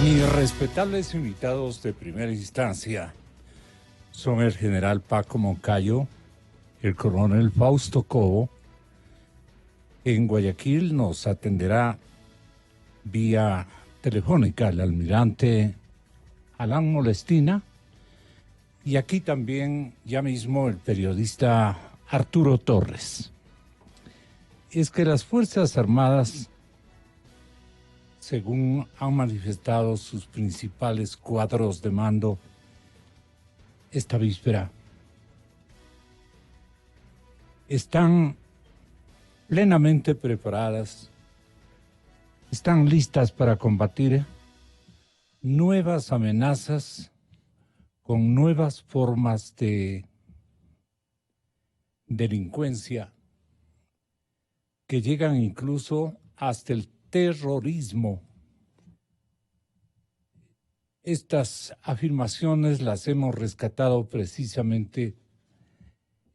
Mis respetables invitados de primera instancia son el general Paco Moncayo, el coronel Fausto Cobo. En Guayaquil nos atenderá vía telefónica el almirante Alan Molestina, y aquí también ya mismo el periodista Arturo Torres. Es que las Fuerzas Armadas, según han manifestado sus principales cuadros de mando esta víspera, están plenamente preparadas, están listas para combatir nuevas amenazas con nuevas formas de delincuencia que llegan incluso hasta el terrorismo. Estas afirmaciones las hemos rescatado precisamente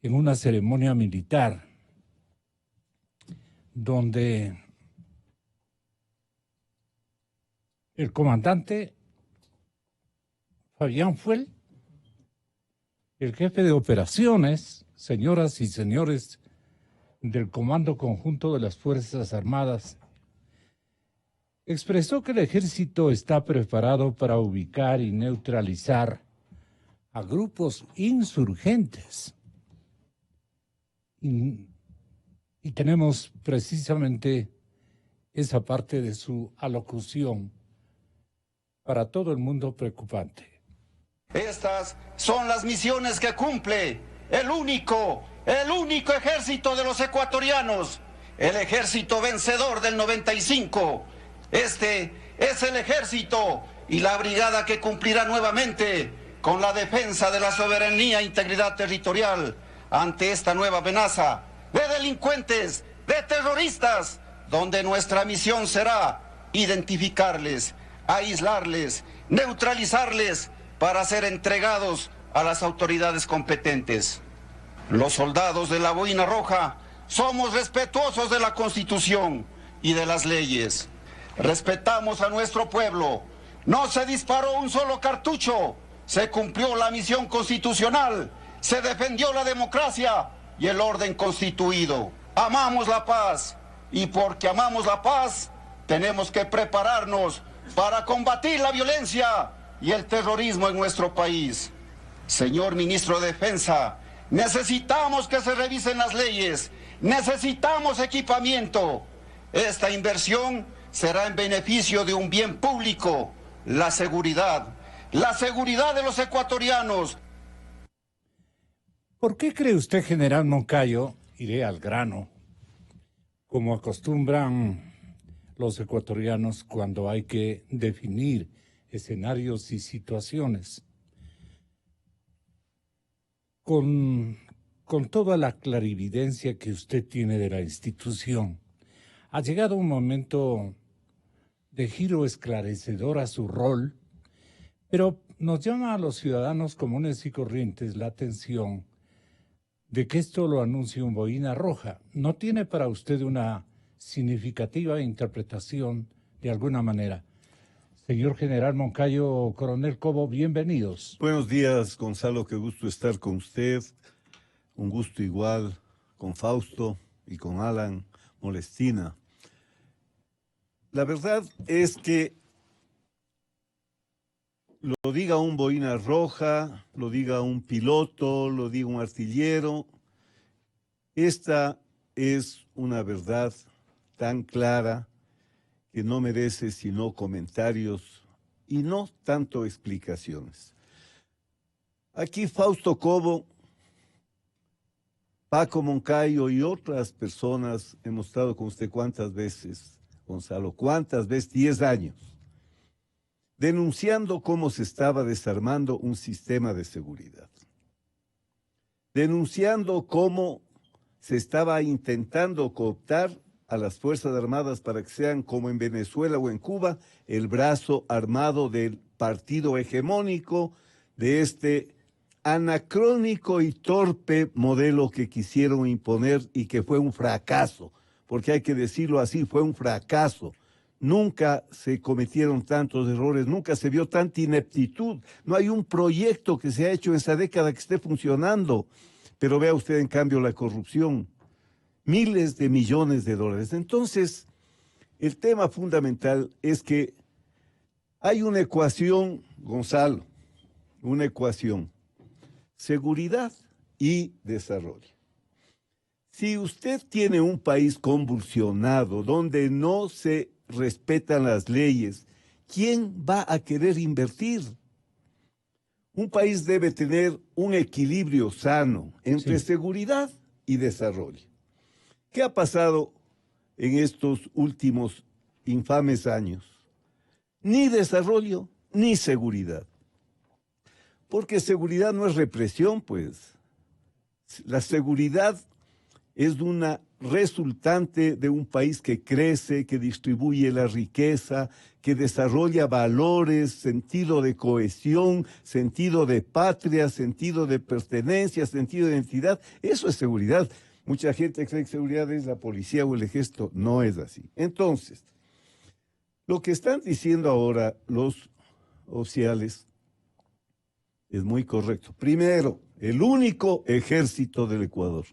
en una ceremonia militar donde el comandante Fabián Fuel, el jefe de operaciones, señoras y señores del Comando Conjunto de las Fuerzas Armadas, expresó que el ejército está preparado para ubicar y neutralizar a grupos insurgentes. Y tenemos precisamente esa parte de su alocución para todo el mundo preocupante. Estas son las misiones que cumple el único ejército de los ecuatorianos, el ejército vencedor del 95. Este es el ejército y la brigada que cumplirá nuevamente con la defensa de la soberanía e integridad territorial ante esta nueva amenaza de delincuentes, de terroristas, donde nuestra misión será identificarles, aislarles, neutralizarles para ser entregados a las autoridades competentes. Los soldados de la Boina Roja somos respetuosos de la Constitución y de las leyes. Respetamos a nuestro pueblo. No se disparó un solo cartucho. Se cumplió la misión constitucional. Se defendió la democracia y el orden constituido. Amamos la paz. Y porque amamos la paz, tenemos que prepararnos para combatir la violencia y el terrorismo en nuestro país. Señor Ministro de Defensa, necesitamos que se revisen las leyes. Necesitamos equipamiento. Esta inversión será en beneficio de un bien público, la seguridad de los ecuatorianos. ¿Por qué cree usted, general Moncayo, iré al grano, como acostumbran los ecuatorianos cuando hay que definir escenarios y situaciones, con toda la clarividencia que usted tiene de la institución? Ha llegado un momento de giro esclarecedor a su rol, pero nos llama a los ciudadanos comunes y corrientes la atención de que esto lo anuncie un Boina Roja. ¿No tiene para usted una significativa interpretación de alguna manera? Señor general Moncayo, coronel Cobo, bienvenidos. Buenos días, Gonzalo, qué gusto estar con usted. Un gusto igual con Fausto y con Alan Molestina. La verdad es que lo diga un Boina Roja, lo diga un piloto, lo diga un artillero, esta es una verdad tan clara que no merece sino comentarios y no tanto explicaciones. Aquí Fausto Cobo, Paco Moncayo y otras personas hemos estado con usted ¿cuántas veces, Gonzalo? ¿Cuántas veces? 10 años. Denunciando cómo se estaba desarmando un sistema de seguridad. Denunciando cómo se estaba intentando cooptar a las Fuerzas Armadas para que sean, como en Venezuela o en Cuba, el brazo armado del partido hegemónico de este anacrónico y torpe modelo que quisieron imponer y que fue un fracaso, porque hay que decirlo así, fue un fracaso. nunca se cometieron tantos errores, nunca se vio tanta ineptitud. No hay un proyecto que se ha hecho en esa década que esté funcionando. Pero vea usted, en cambio, la corrupción. Miles de millones de dólares. Entonces, el tema fundamental es que hay una ecuación, Gonzalo, una ecuación. Seguridad y desarrollo. Si usted tiene un país convulsionado, donde no se respetan las leyes, ¿quién va a querer invertir? Un país debe tener un equilibrio sano entre seguridad y desarrollo. ¿Qué ha pasado en estos últimos infames años? Ni desarrollo, ni seguridad. Porque seguridad no es represión, pues. La seguridad es una resultante de un país que crece, que distribuye la riqueza, que desarrolla valores, sentido de cohesión, sentido de patria, sentido de pertenencia, sentido de identidad. Eso es seguridad. Mucha gente cree que seguridad es la policía o el ejército. No es así. Entonces, lo que están diciendo ahora los oficiales es muy correcto. Primero, el único ejército del Ecuador.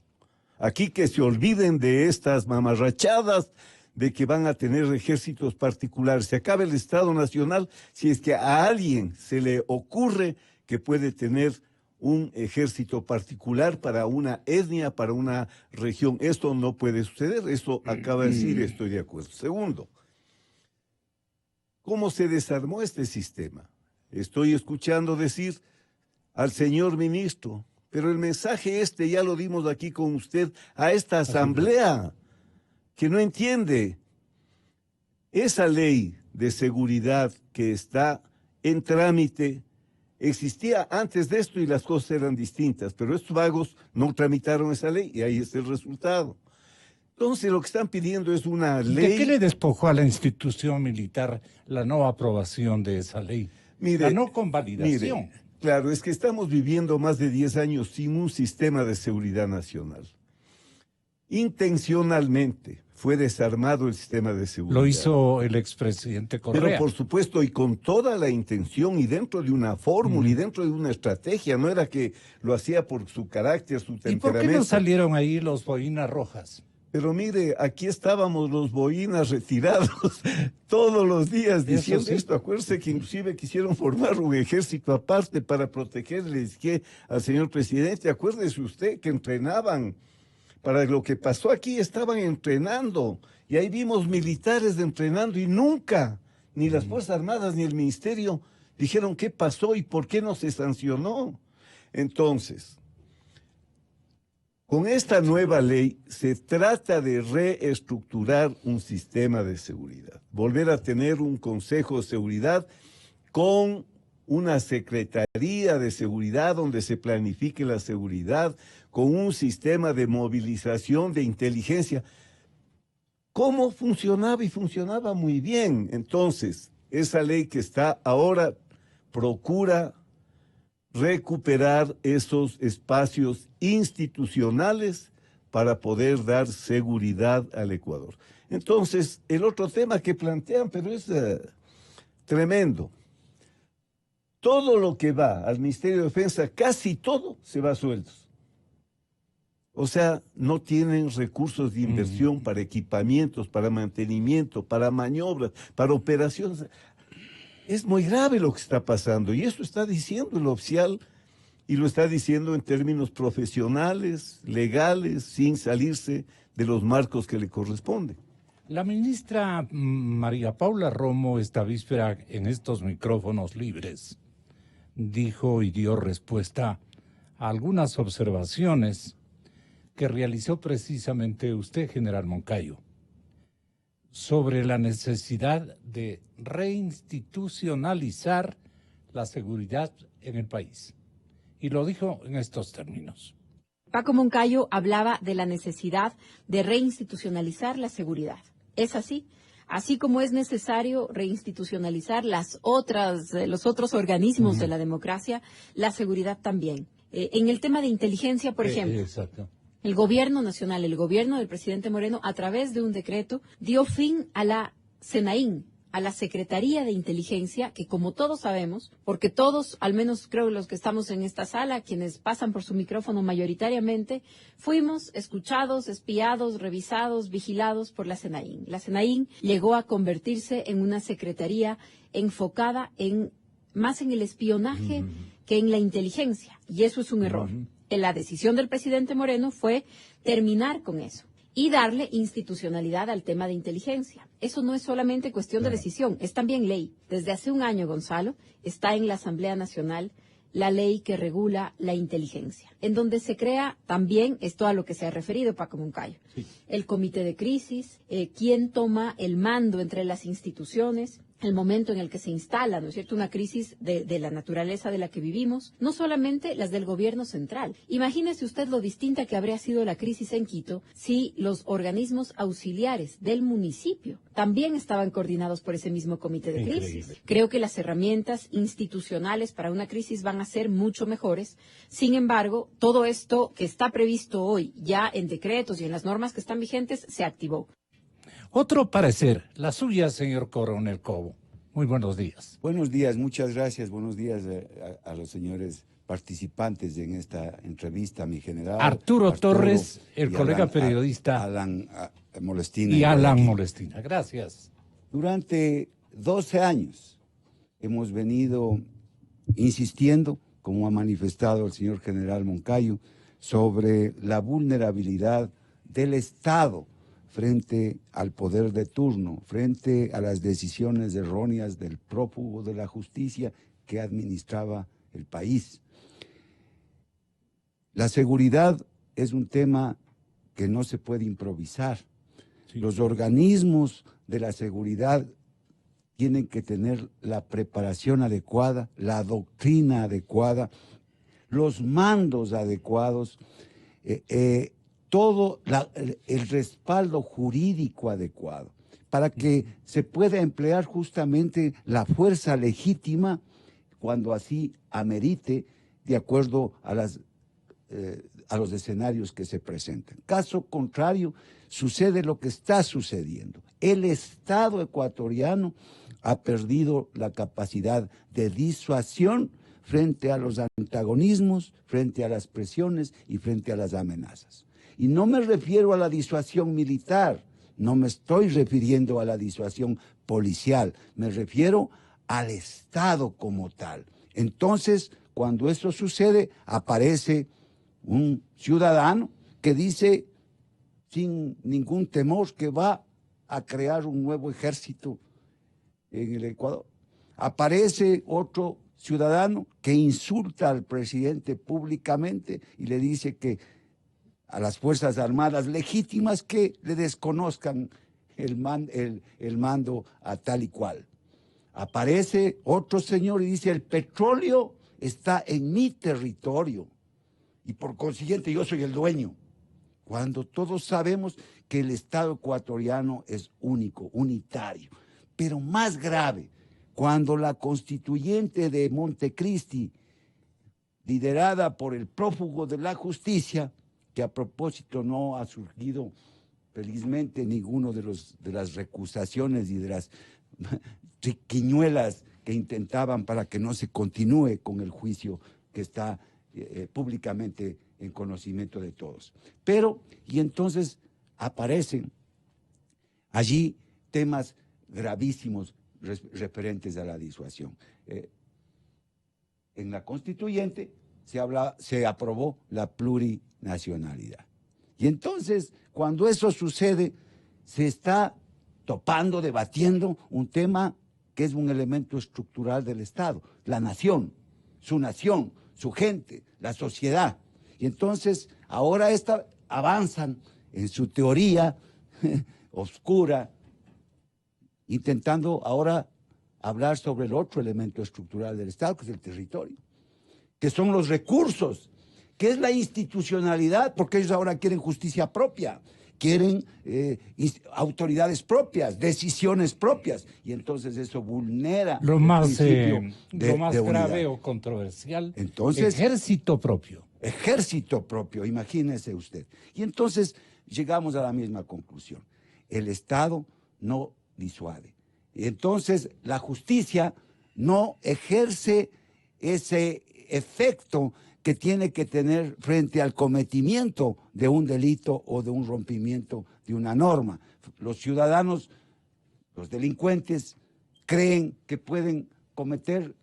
Aquí que se olviden de estas mamarrachadas de que van a tener ejércitos particulares. Se acaba el Estado Nacional si es que a alguien se le ocurre que puede tener un ejército particular para una etnia, para una región. Esto no puede suceder. Eso acaba de decir, estoy de acuerdo. Segundo, ¿cómo se desarmó este sistema? Estoy escuchando decir al señor ministro, pero el mensaje ya lo dimos aquí con usted a esta asamblea, que no entiende. Esa ley de seguridad que está en trámite existía antes de esto y las cosas eran distintas, pero estos vagos no tramitaron esa ley y ahí está el resultado. Entonces lo que están pidiendo es una ley... ¿De qué le despojó a la institución militar la no aprobación de esa ley? Mire, la no convalidación. Mire, claro, es que estamos viviendo más de 10 años sin un sistema de seguridad nacional. Intencionalmente fue desarmado el sistema de seguridad. Lo hizo el expresidente Correa. Pero por supuesto, y con toda la intención, y dentro de una fórmula, y dentro de una estrategia, no era que lo hacía por su carácter, su temperamento. ¿Y por qué no salieron ahí los boinas rojas? Pero mire, aquí estábamos los boinas retirados todos los días diciendo esto. Acuérdese que inclusive quisieron formar un ejército aparte para protegerle al señor presidente. Acuérdese usted que entrenaban. Para lo que pasó aquí estaban entrenando. Y ahí vimos militares entrenando y nunca, ni las Fuerzas Armadas ni el Ministerio dijeron qué pasó y por qué no se sancionó. Entonces, con esta nueva ley se trata de reestructurar un sistema de seguridad, volver a tener un Consejo de Seguridad con una Secretaría de Seguridad donde se planifique la seguridad, con un sistema de movilización de inteligencia. ¿Cómo funcionaba? Y funcionaba muy bien. Entonces, esa ley que está ahora procura recuperar esos espacios institucionales para poder dar seguridad al Ecuador. Entonces, el otro tema que plantean, pero es tremendo. Todo lo que va al Ministerio de Defensa, casi todo se va a sueldos. O sea, no tienen recursos de inversión para equipamientos, para mantenimiento, para maniobras, para operaciones. Es muy grave lo que está pasando y eso está diciendo el oficial y lo está diciendo en términos profesionales, legales, sin salirse de los marcos que le corresponden. La ministra María Paula Romo esta víspera en estos micrófonos libres dijo y dio respuesta a algunas observaciones que realizó precisamente usted, general Moncayo, sobre la necesidad de reinstitucionalizar la seguridad en el país. Y lo dijo en estos términos. Paco Moncayo hablaba de la necesidad de reinstitucionalizar la seguridad. ¿Es así? Así como es necesario reinstitucionalizar los otros organismos de la democracia, la seguridad también. En el tema de inteligencia, por ejemplo. Exacto. El gobierno nacional, el gobierno del presidente Moreno, a través de un decreto, dio fin a la SENAIN, a la Secretaría de Inteligencia, que como todos sabemos, porque todos, al menos creo los que estamos en esta sala, quienes pasan por su micrófono mayoritariamente, fuimos escuchados, espiados, revisados, vigilados por la SENAIN. La SENAIN llegó a convertirse en una secretaría enfocada más en el espionaje que en la inteligencia, y eso es un error. La decisión del presidente Moreno fue terminar con eso y darle institucionalidad al tema de inteligencia. Eso no es solamente cuestión de decisión, es también ley. Desde hace un año, Gonzalo, está en la Asamblea Nacional la ley que regula la inteligencia, en donde se crea también, esto a lo que se ha referido Paco Moncayo, el comité de crisis, quién toma el mando entre las instituciones, el momento en el que se instala, ¿no es cierto?, una crisis de la naturaleza de la que vivimos, no solamente las del gobierno central. Imagínese usted lo distinta que habría sido la crisis en Quito si los organismos auxiliares del municipio también estaban coordinados por ese mismo comité de crisis. Creo que las herramientas institucionales para una crisis van a ser mucho mejores. Sin embargo, todo esto que está previsto hoy ya en decretos y en las normas que están vigentes se activó. Otro parecer, la suya, señor Coronel Cobo. Muy buenos días. Buenos días, muchas gracias. Buenos días a los señores participantes en esta entrevista, mi general. Arturo Torres, el colega periodista. Alan Molestina. Y Alan Molestina. Gracias. Durante 12 años hemos venido insistiendo, como ha manifestado el señor general Moncayo, sobre la vulnerabilidad del Estado frente al poder de turno, frente a las decisiones erróneas del prófugo de la justicia que administraba el país. La seguridad es un tema que no se puede improvisar. Sí. Los organismos de la seguridad tienen que tener la preparación adecuada, la doctrina adecuada, los mandos adecuados, todo el respaldo jurídico adecuado para que se pueda emplear justamente la fuerza legítima cuando así amerite, de acuerdo a los escenarios que se presentan. Caso contrario, sucede lo que está sucediendo. El Estado ecuatoriano ha perdido la capacidad de disuasión frente a los antagonismos, frente a las presiones y frente a las amenazas. Y no me refiero a la disuasión militar, no me estoy refiriendo a la disuasión policial, me refiero al Estado como tal. Entonces, cuando eso sucede, aparece un ciudadano que dice, sin ningún temor, que va a crear un nuevo ejército en el Ecuador. Aparece otro ciudadano que insulta al presidente públicamente y le dice que a las Fuerzas Armadas legítimas que le desconozcan el mando a tal y cual. Aparece otro señor y dice, el petróleo está en mi territorio y por consiguiente yo soy el dueño. Cuando todos sabemos que el Estado ecuatoriano es único, unitario. Pero más grave, cuando la constituyente de Montecristi, liderada por el prófugo de la justicia, que a propósito no ha surgido felizmente ninguno de las recusaciones y de las triquiñuelas que intentaban para que no se continúe con el juicio que está públicamente en conocimiento de todos. Y entonces aparecen allí temas gravísimos referentes a la disuasión. En la constituyente se aprobó la plurinacionalidad. Y entonces, cuando eso sucede, se está topando, debatiendo un tema que es un elemento estructural del Estado, la nación, su gente, la sociedad. Y entonces, ahora avanzan en su teoría oscura, intentando ahora hablar sobre el otro elemento estructural del Estado, que es el territorio, que son los recursos, que es la institucionalidad, porque ellos ahora quieren justicia propia, quieren autoridades propias, decisiones propias, y entonces eso vulnera lo más de grave o controversial. Entonces, ejército propio. Ejército propio, imagínese usted. Y entonces llegamos a la misma conclusión. El Estado no disuade. Y entonces la justicia no ejerce ese efecto que tiene que tener frente al cometimiento de un delito o de un rompimiento de una norma. Los ciudadanos, los delincuentes, creen que pueden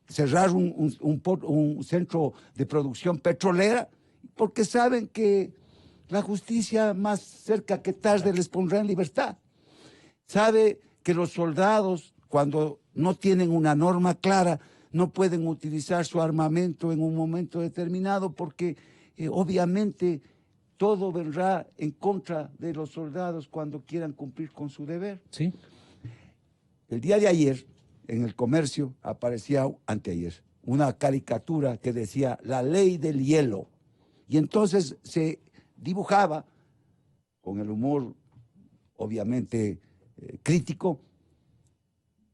cerrar un centro de producción petrolera porque saben que la justicia más cerca que tarde les pondrá en libertad. Sabe que los soldados, cuando no tienen una norma clara, no pueden utilizar su armamento en un momento determinado porque obviamente todo vendrá en contra de los soldados cuando quieran cumplir con su deber. Sí. El día de ayer, en El Comercio, aparecía, anteayer, una caricatura que decía la ley del hielo. Y entonces se dibujaba, con el humor obviamente crítico,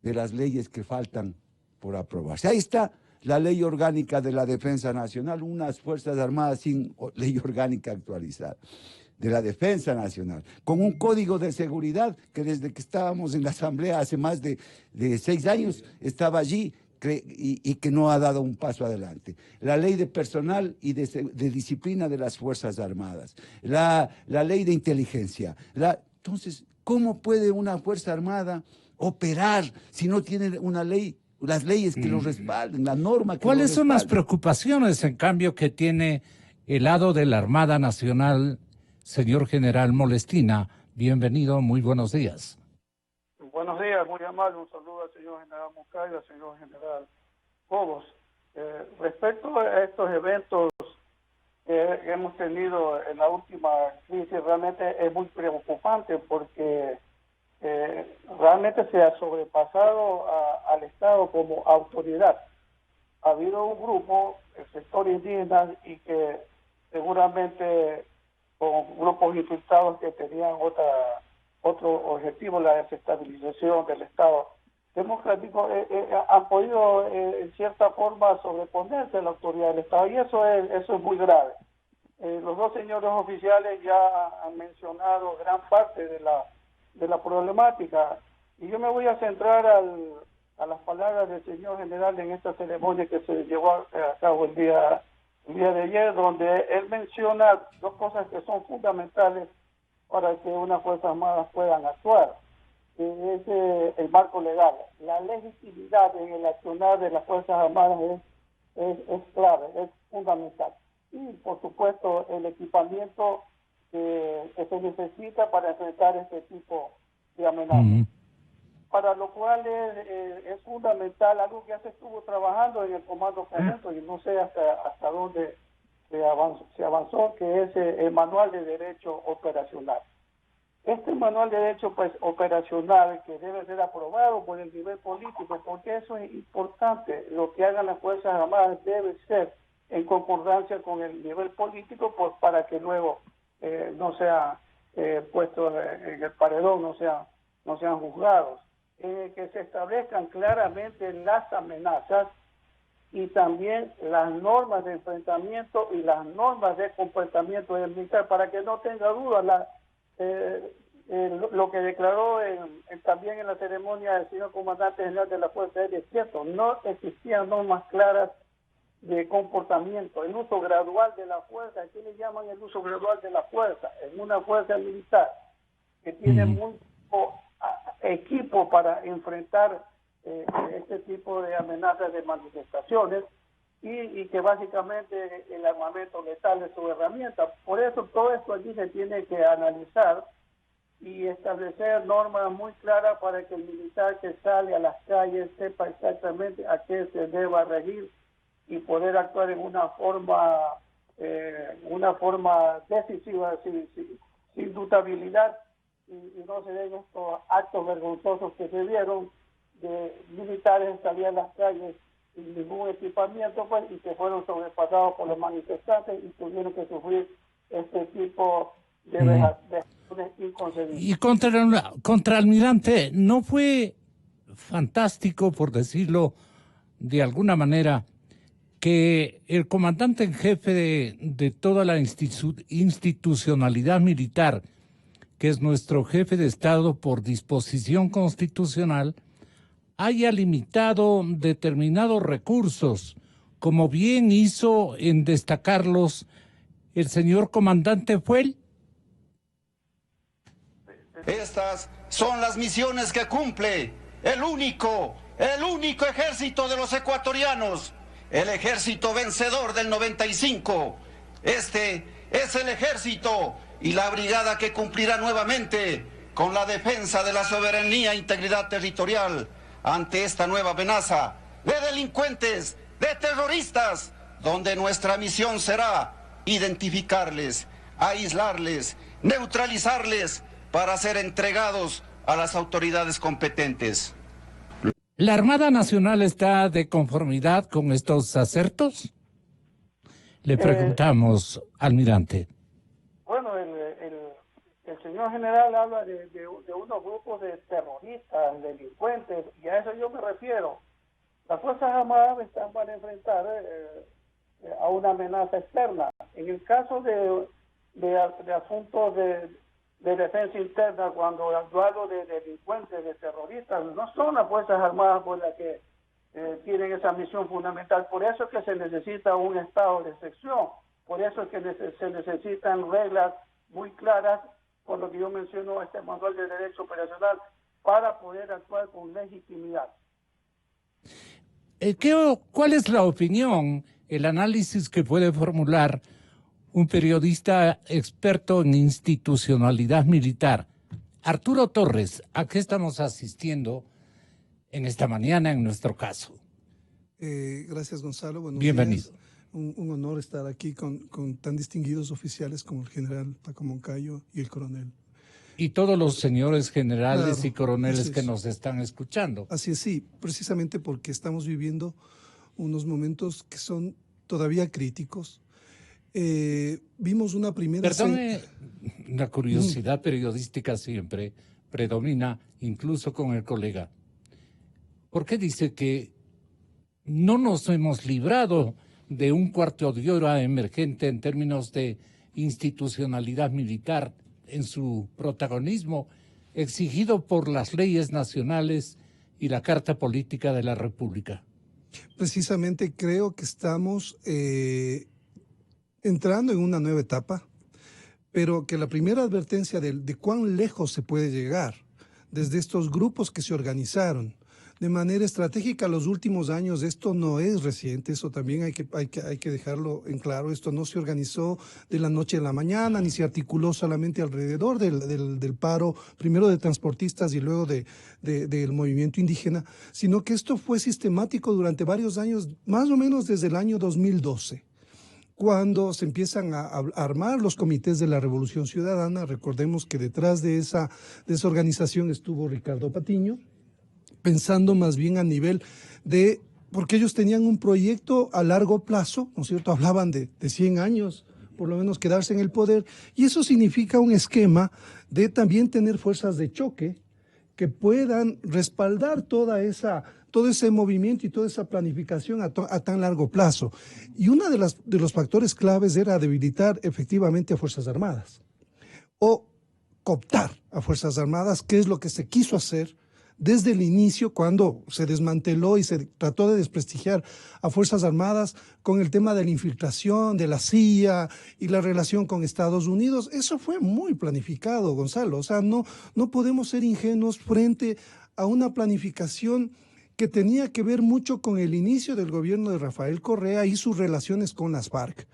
de las leyes que faltan por aprobarse. Ahí está la ley orgánica de la Defensa Nacional, unas Fuerzas Armadas sin ley orgánica actualizada de la Defensa Nacional, con un código de seguridad que desde que estábamos en la Asamblea hace más de 6 años estaba allí y que no ha dado un paso adelante. La ley de personal y de disciplina de las Fuerzas Armadas, la ley de inteligencia. Entonces, ¿cómo puede una Fuerza Armada operar si no tiene una ley, las leyes que lo respalden, la norma que ¿Cuáles lo son las respalden? preocupaciones, en cambio, que tiene el lado de la Armada Nacional, señor General Molestina? Bienvenido, muy buenos días. Buenos días, muy amable. Un saludo al señor General Moncada y al señor General Cobos. Respecto a estos eventos que hemos tenido en la última crisis, realmente es muy preocupante porque realmente se ha sobrepasado al Estado como autoridad. Ha habido un grupo, el sector indígena, y que seguramente con grupos infiltrados que tenían otro objetivo, la desestabilización del Estado democrático, han podido en cierta forma sobreponerse a la autoridad del Estado, y eso es muy grave. Los dos señores oficiales ya han mencionado gran parte de la problemática, y yo me voy a centrar a las palabras del señor general en esta ceremonia que se llevó a cabo el día de ayer, donde él menciona dos cosas que son fundamentales para que unas Fuerzas Armadas puedan actuar, que es el marco legal. La legitimidad en el accionar de las Fuerzas Armadas es clave, es fundamental. Y, por supuesto, el equipamiento que se necesita para enfrentar este tipo de amenazas. Para lo cual es fundamental algo que ya se estuvo trabajando en el Comando Conjunto, y no sé hasta dónde se avanzó, que es el Manual de Derecho Operacional. Este Manual de Derecho operacional, que debe ser aprobado por el nivel político, porque eso es importante. Lo que hagan las Fuerzas Armadas debe ser en concordancia con el nivel político, para que luego no sea puesto en el paredón, no sean juzgados. Que se establezcan claramente las amenazas y también las normas de enfrentamiento y las normas de comportamiento del militar, para que no tenga duda lo que declaró también en la ceremonia el señor comandante general de la Fuerza Aérea. Es cierto, no existían normas claras de comportamiento, el uso gradual de la fuerza. ¿Qué le llaman el uso gradual de la fuerza? En una fuerza militar que tiene muy poco equipo para enfrentar este tipo de amenazas de manifestaciones, y que básicamente el armamento letal es su herramienta. Por eso todo esto allí se tiene que analizar y establecer normas muy claras para que el militar que sale a las calles sepa exactamente a qué se deba regir y poder actuar en una forma decisiva, sin dudabilidad, y no se den estos actos vergonzosos que se dieron de militares que salían a las calles sin ningún equipamiento, y que fueron sobrepasados por los manifestantes y tuvieron que sufrir este tipo de vejaciones inconcebibles. Y contraalmirante, ¿no fue fantástico, por decirlo de alguna manera, que el comandante en jefe de toda la institucionalidad militar que es nuestro jefe de Estado por disposición constitucional, haya limitado determinados recursos, como bien hizo en destacarlos el señor comandante Fuel? Estas son las misiones que cumple el único ejército de los ecuatorianos, el ejército vencedor del 95. Este es el ejército y la brigada que cumplirá nuevamente con la defensa de la soberanía e integridad territorial ante esta nueva amenaza de delincuentes, de terroristas, donde nuestra misión será identificarles, aislarles, neutralizarles para ser entregados a las autoridades competentes. ¿La Armada Nacional está de conformidad con estos acertos? Le preguntamos, almirante. Bueno, el señor general habla de unos grupos de terroristas, delincuentes, y a eso yo me refiero. Las Fuerzas Armadas están para enfrentar a una amenaza externa. En el caso de asuntos de defensa interna, cuando hablo de delincuentes, de terroristas, no son las Fuerzas Armadas por las que tienen esa misión fundamental. Por eso es que se necesita un estado de excepción, por eso es que se necesitan reglas muy claras, por lo que yo menciono este manual de derecho operacional, para poder actuar con legitimidad. ¿Cuál es la opinión, el análisis que puede formular un periodista experto en institucionalidad militar? Arturo Torres, ¿a qué estamos asistiendo en esta mañana en nuestro caso? Gracias, Gonzalo. Buenos Bienvenido. días. Un honor estar aquí con tan distinguidos oficiales como el general Paco Moncayo y el coronel. Y todos los señores generales Claro, y coroneles así que es. nos están escuchando. Así es, sí, precisamente porque estamos viviendo unos momentos que son todavía críticos. Vimos una primera... Perdone, la curiosidad periodística siempre predomina, incluso con el colega. ¿Por qué dice que no nos hemos librado de un cuarto de hora emergente en términos de institucionalidad militar en su protagonismo exigido por las leyes nacionales y la Carta Política de la República? Precisamente creo que estamos entrando en una nueva etapa, pero que la primera advertencia de cuán lejos se puede llegar desde estos grupos que se organizaron de manera estratégica los últimos años. Esto no es reciente, eso también hay que dejarlo en claro. Esto no se organizó de la noche a la mañana, ni se articuló solamente alrededor del paro, primero de transportistas y luego del movimiento indígena, sino que esto fue sistemático durante varios años, más o menos desde el año 2012. Cuando se empiezan a armar los comités de la Revolución Ciudadana. Recordemos que detrás de esa organización estuvo Ricardo Patiño, pensando más bien a nivel de, porque ellos tenían un proyecto a largo plazo, ¿no es cierto? Hablaban de 100 años, por lo menos quedarse en el poder, y eso significa un esquema de también tener fuerzas de choque que puedan respaldar todo ese movimiento y toda esa planificación a tan largo plazo. Y uno de los factores claves era debilitar efectivamente a Fuerzas Armadas o cooptar a Fuerzas Armadas, que es lo que se quiso hacer desde el inicio, cuando se desmanteló y se trató de desprestigiar a Fuerzas Armadas con el tema de la infiltración, de la CIA y la relación con Estados Unidos. Eso fue muy planificado, Gonzalo. O sea, no podemos ser ingenuos frente a una planificación que tenía que ver mucho con el inicio del gobierno de Rafael Correa y sus relaciones con las FARC.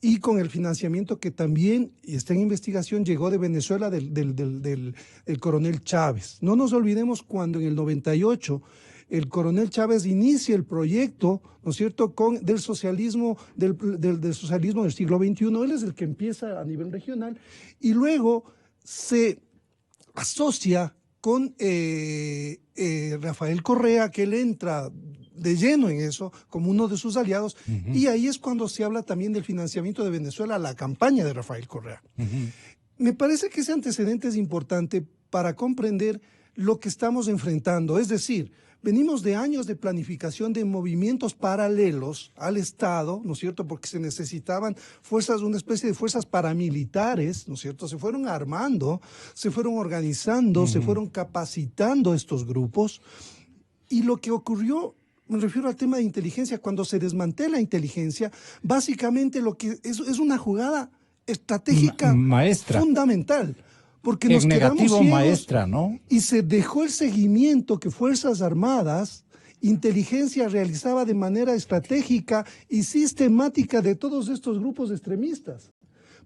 Y con el financiamiento que también, y está en investigación, llegó de Venezuela del coronel Chávez. No nos olvidemos cuando en el 98 el coronel Chávez inicia el proyecto, ¿no es cierto?, del socialismo del siglo XXI. Él es el que empieza a nivel regional y luego se asocia con Rafael Correa, que él entra de lleno en eso, como uno de sus aliados, y ahí es cuando se habla también del financiamiento de Venezuela a la campaña de Rafael Correa. Me parece que ese antecedente es importante para comprender lo que estamos enfrentando, es decir, Venimos de años de planificación de movimientos paralelos al Estado, ¿no es cierto? Porque se necesitaban fuerzas, una especie de fuerzas paramilitares, ¿no es cierto? Se fueron armando, se fueron organizando, se fueron capacitando estos grupos. Y lo que ocurrió, me refiero al tema de inteligencia, cuando se desmantela inteligencia, básicamente lo que es una jugada estratégica maestra, fundamental. Porque nos en quedamos negativo ciegos maestra, ¿no? y se dejó el seguimiento que Fuerzas Armadas, inteligencia realizaba de manera estratégica y sistemática de todos estos grupos extremistas.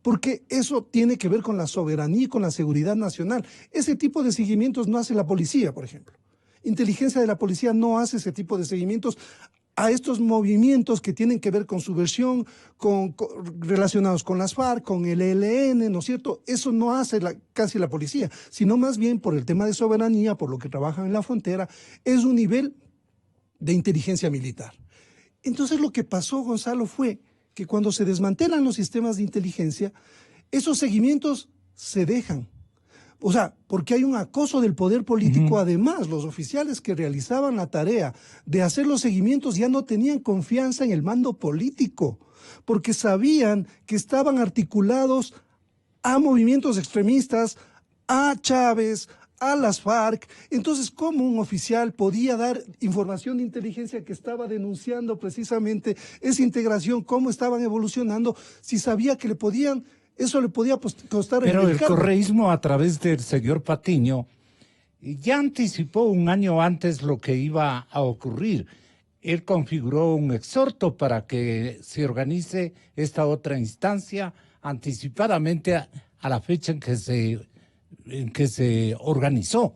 Porque eso tiene que ver con la soberanía y con la seguridad nacional. Ese tipo de seguimientos no hace la policía, por ejemplo. Inteligencia de la policía no hace ese tipo de seguimientos a estos movimientos que tienen que ver con subversión, relacionados con las FARC, con el ELN, ¿no es cierto? Eso no hace casi la policía, sino más bien por el tema de soberanía, por lo que trabajan en la frontera, es un nivel de inteligencia militar. Entonces lo que pasó, Gonzalo, fue que cuando se desmantelan los sistemas de inteligencia, esos seguimientos se dejan. O sea, porque hay un acoso del poder político. Además, los oficiales que realizaban la tarea de hacer los seguimientos ya no tenían confianza en el mando político, porque sabían que estaban articulados a movimientos extremistas, a Chávez, a las FARC. Entonces, ¿cómo un oficial podía dar información de inteligencia que estaba denunciando precisamente esa integración, cómo estaban evolucionando, si sabía que eso le podía costar? Pero el correísmo, a través del señor Patiño, ya anticipó un año antes lo que iba a ocurrir. Él configuró un exhorto para que se organice esta otra instancia anticipadamente a la fecha en que se organizó.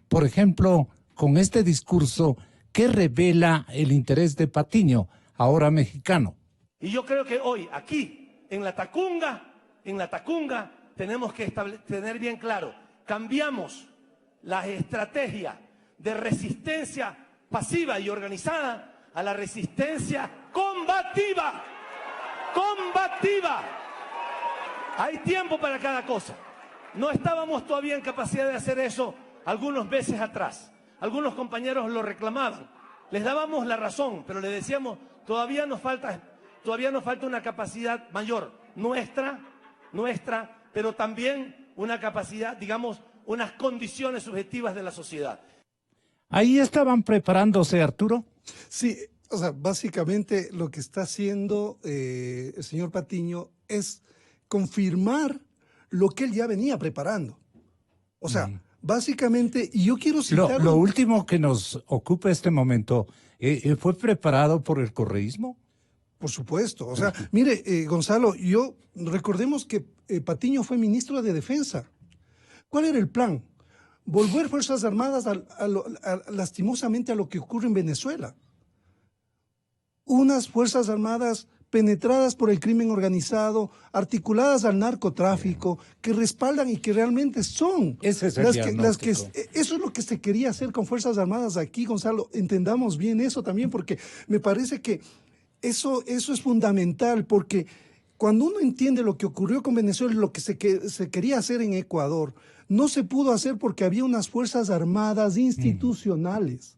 Por ejemplo, con este discurso que revela el interés de Patiño, ahora mexicano. Y yo creo que hoy, aquí, en la Tacunga, tenemos que tener bien claro, cambiamos la estrategia de resistencia pasiva y organizada a la resistencia combativa. ¡Combativa! Hay tiempo para cada cosa. No estábamos todavía en capacidad de hacer eso algunos meses atrás. Algunos compañeros lo reclamaban. Les dábamos la razón, pero les decíamos, todavía nos falta una capacidad mayor, nuestra, pero también una capacidad, digamos, unas condiciones subjetivas de la sociedad. ¿Ahí estaban preparándose, Arturo? Sí, o sea, básicamente lo que está haciendo el señor Patiño es confirmar lo que él ya venía preparando. O sea, básicamente, y yo quiero citar... Lo último que nos ocupa este momento, ¿fue preparado por el correísmo? Por supuesto. O sea, mire, Gonzalo, recordemos que Patiño fue ministro de Defensa. ¿Cuál era el plan? Volver Fuerzas Armadas lastimosamente a lo que ocurre en Venezuela. Unas Fuerzas Armadas penetradas por el crimen organizado, articuladas al narcotráfico, que respaldan y que realmente son Ese es el diagnóstico. Eso es lo que se quería hacer con Fuerzas Armadas aquí, Gonzalo. Entendamos bien eso también, porque me parece que eso es fundamental, porque cuando uno entiende lo que ocurrió con Venezuela y lo que se quería hacer en Ecuador, no se pudo hacer porque había unas Fuerzas Armadas institucionales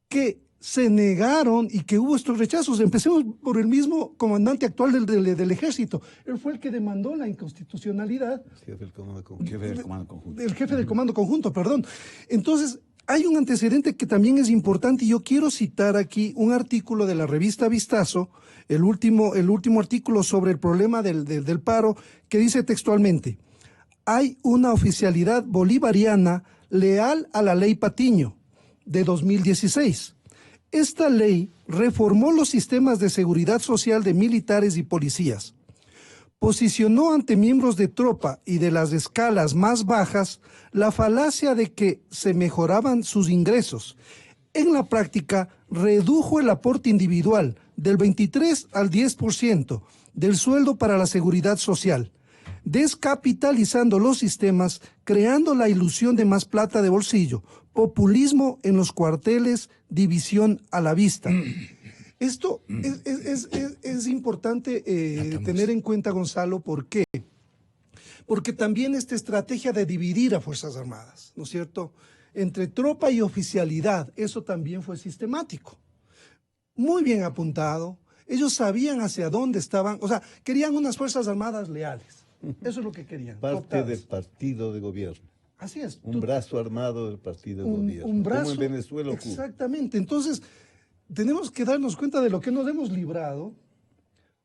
que se negaron y que hubo estos rechazos. Empecemos por el mismo comandante actual del ejército. Él fue el que demandó la inconstitucionalidad. Jefe del Comando Conjunto. El jefe del Comando Conjunto, perdón. Entonces, hay un antecedente que también es importante y yo quiero citar aquí un artículo de la revista Vistazo, el último artículo sobre el problema del paro, que dice textualmente: hay una oficialidad bolivariana leal a la ley Patiño de 2016. Esta ley reformó los sistemas de seguridad social de militares y policías. Posicionó ante miembros de tropa y de las escalas más bajas la falacia de que se mejoraban sus ingresos. En la práctica, redujo el aporte individual del 23 al 10% del sueldo para la seguridad social, descapitalizando los sistemas, creando la ilusión de más plata de bolsillo, populismo en los cuarteles, división a la vista. Esto es importante tener en cuenta, Gonzalo. ¿Por qué? Porque también esta estrategia de dividir a Fuerzas Armadas, ¿no es cierto? entre tropa y oficialidad, eso también fue sistemático. Muy bien apuntado. Ellos sabían hacia dónde estaban, o sea, querían unas Fuerzas Armadas leales. Eso es lo que querían. Parte del partido de gobierno. Así es. Un brazo armado del partido de gobierno. Un brazo, como en Venezuela o Cuba. Exactamente. Entonces, tenemos que darnos cuenta de lo que nos hemos librado,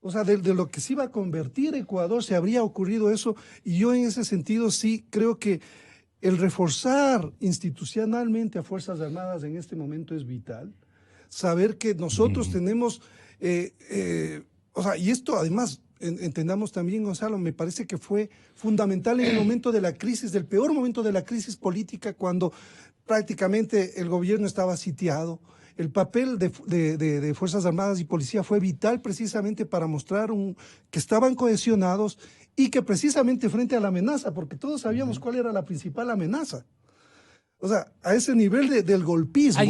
o sea, de lo que se iba a convertir Ecuador, se habría ocurrido eso, y yo en ese sentido sí creo que el reforzar institucionalmente a Fuerzas Armadas en este momento es vital. Saber que nosotros tenemos, o sea, y esto además, entendamos también, Gonzalo, me parece que fue fundamental en el momento de la crisis, del peor momento de la crisis política, cuando prácticamente el gobierno estaba sitiado. El papel de Fuerzas Armadas y Policía fue vital precisamente para mostrar que estaban cohesionados y que precisamente frente a la amenaza, porque todos sabíamos cuál era la principal amenaza. O sea, a ese nivel del golpismo.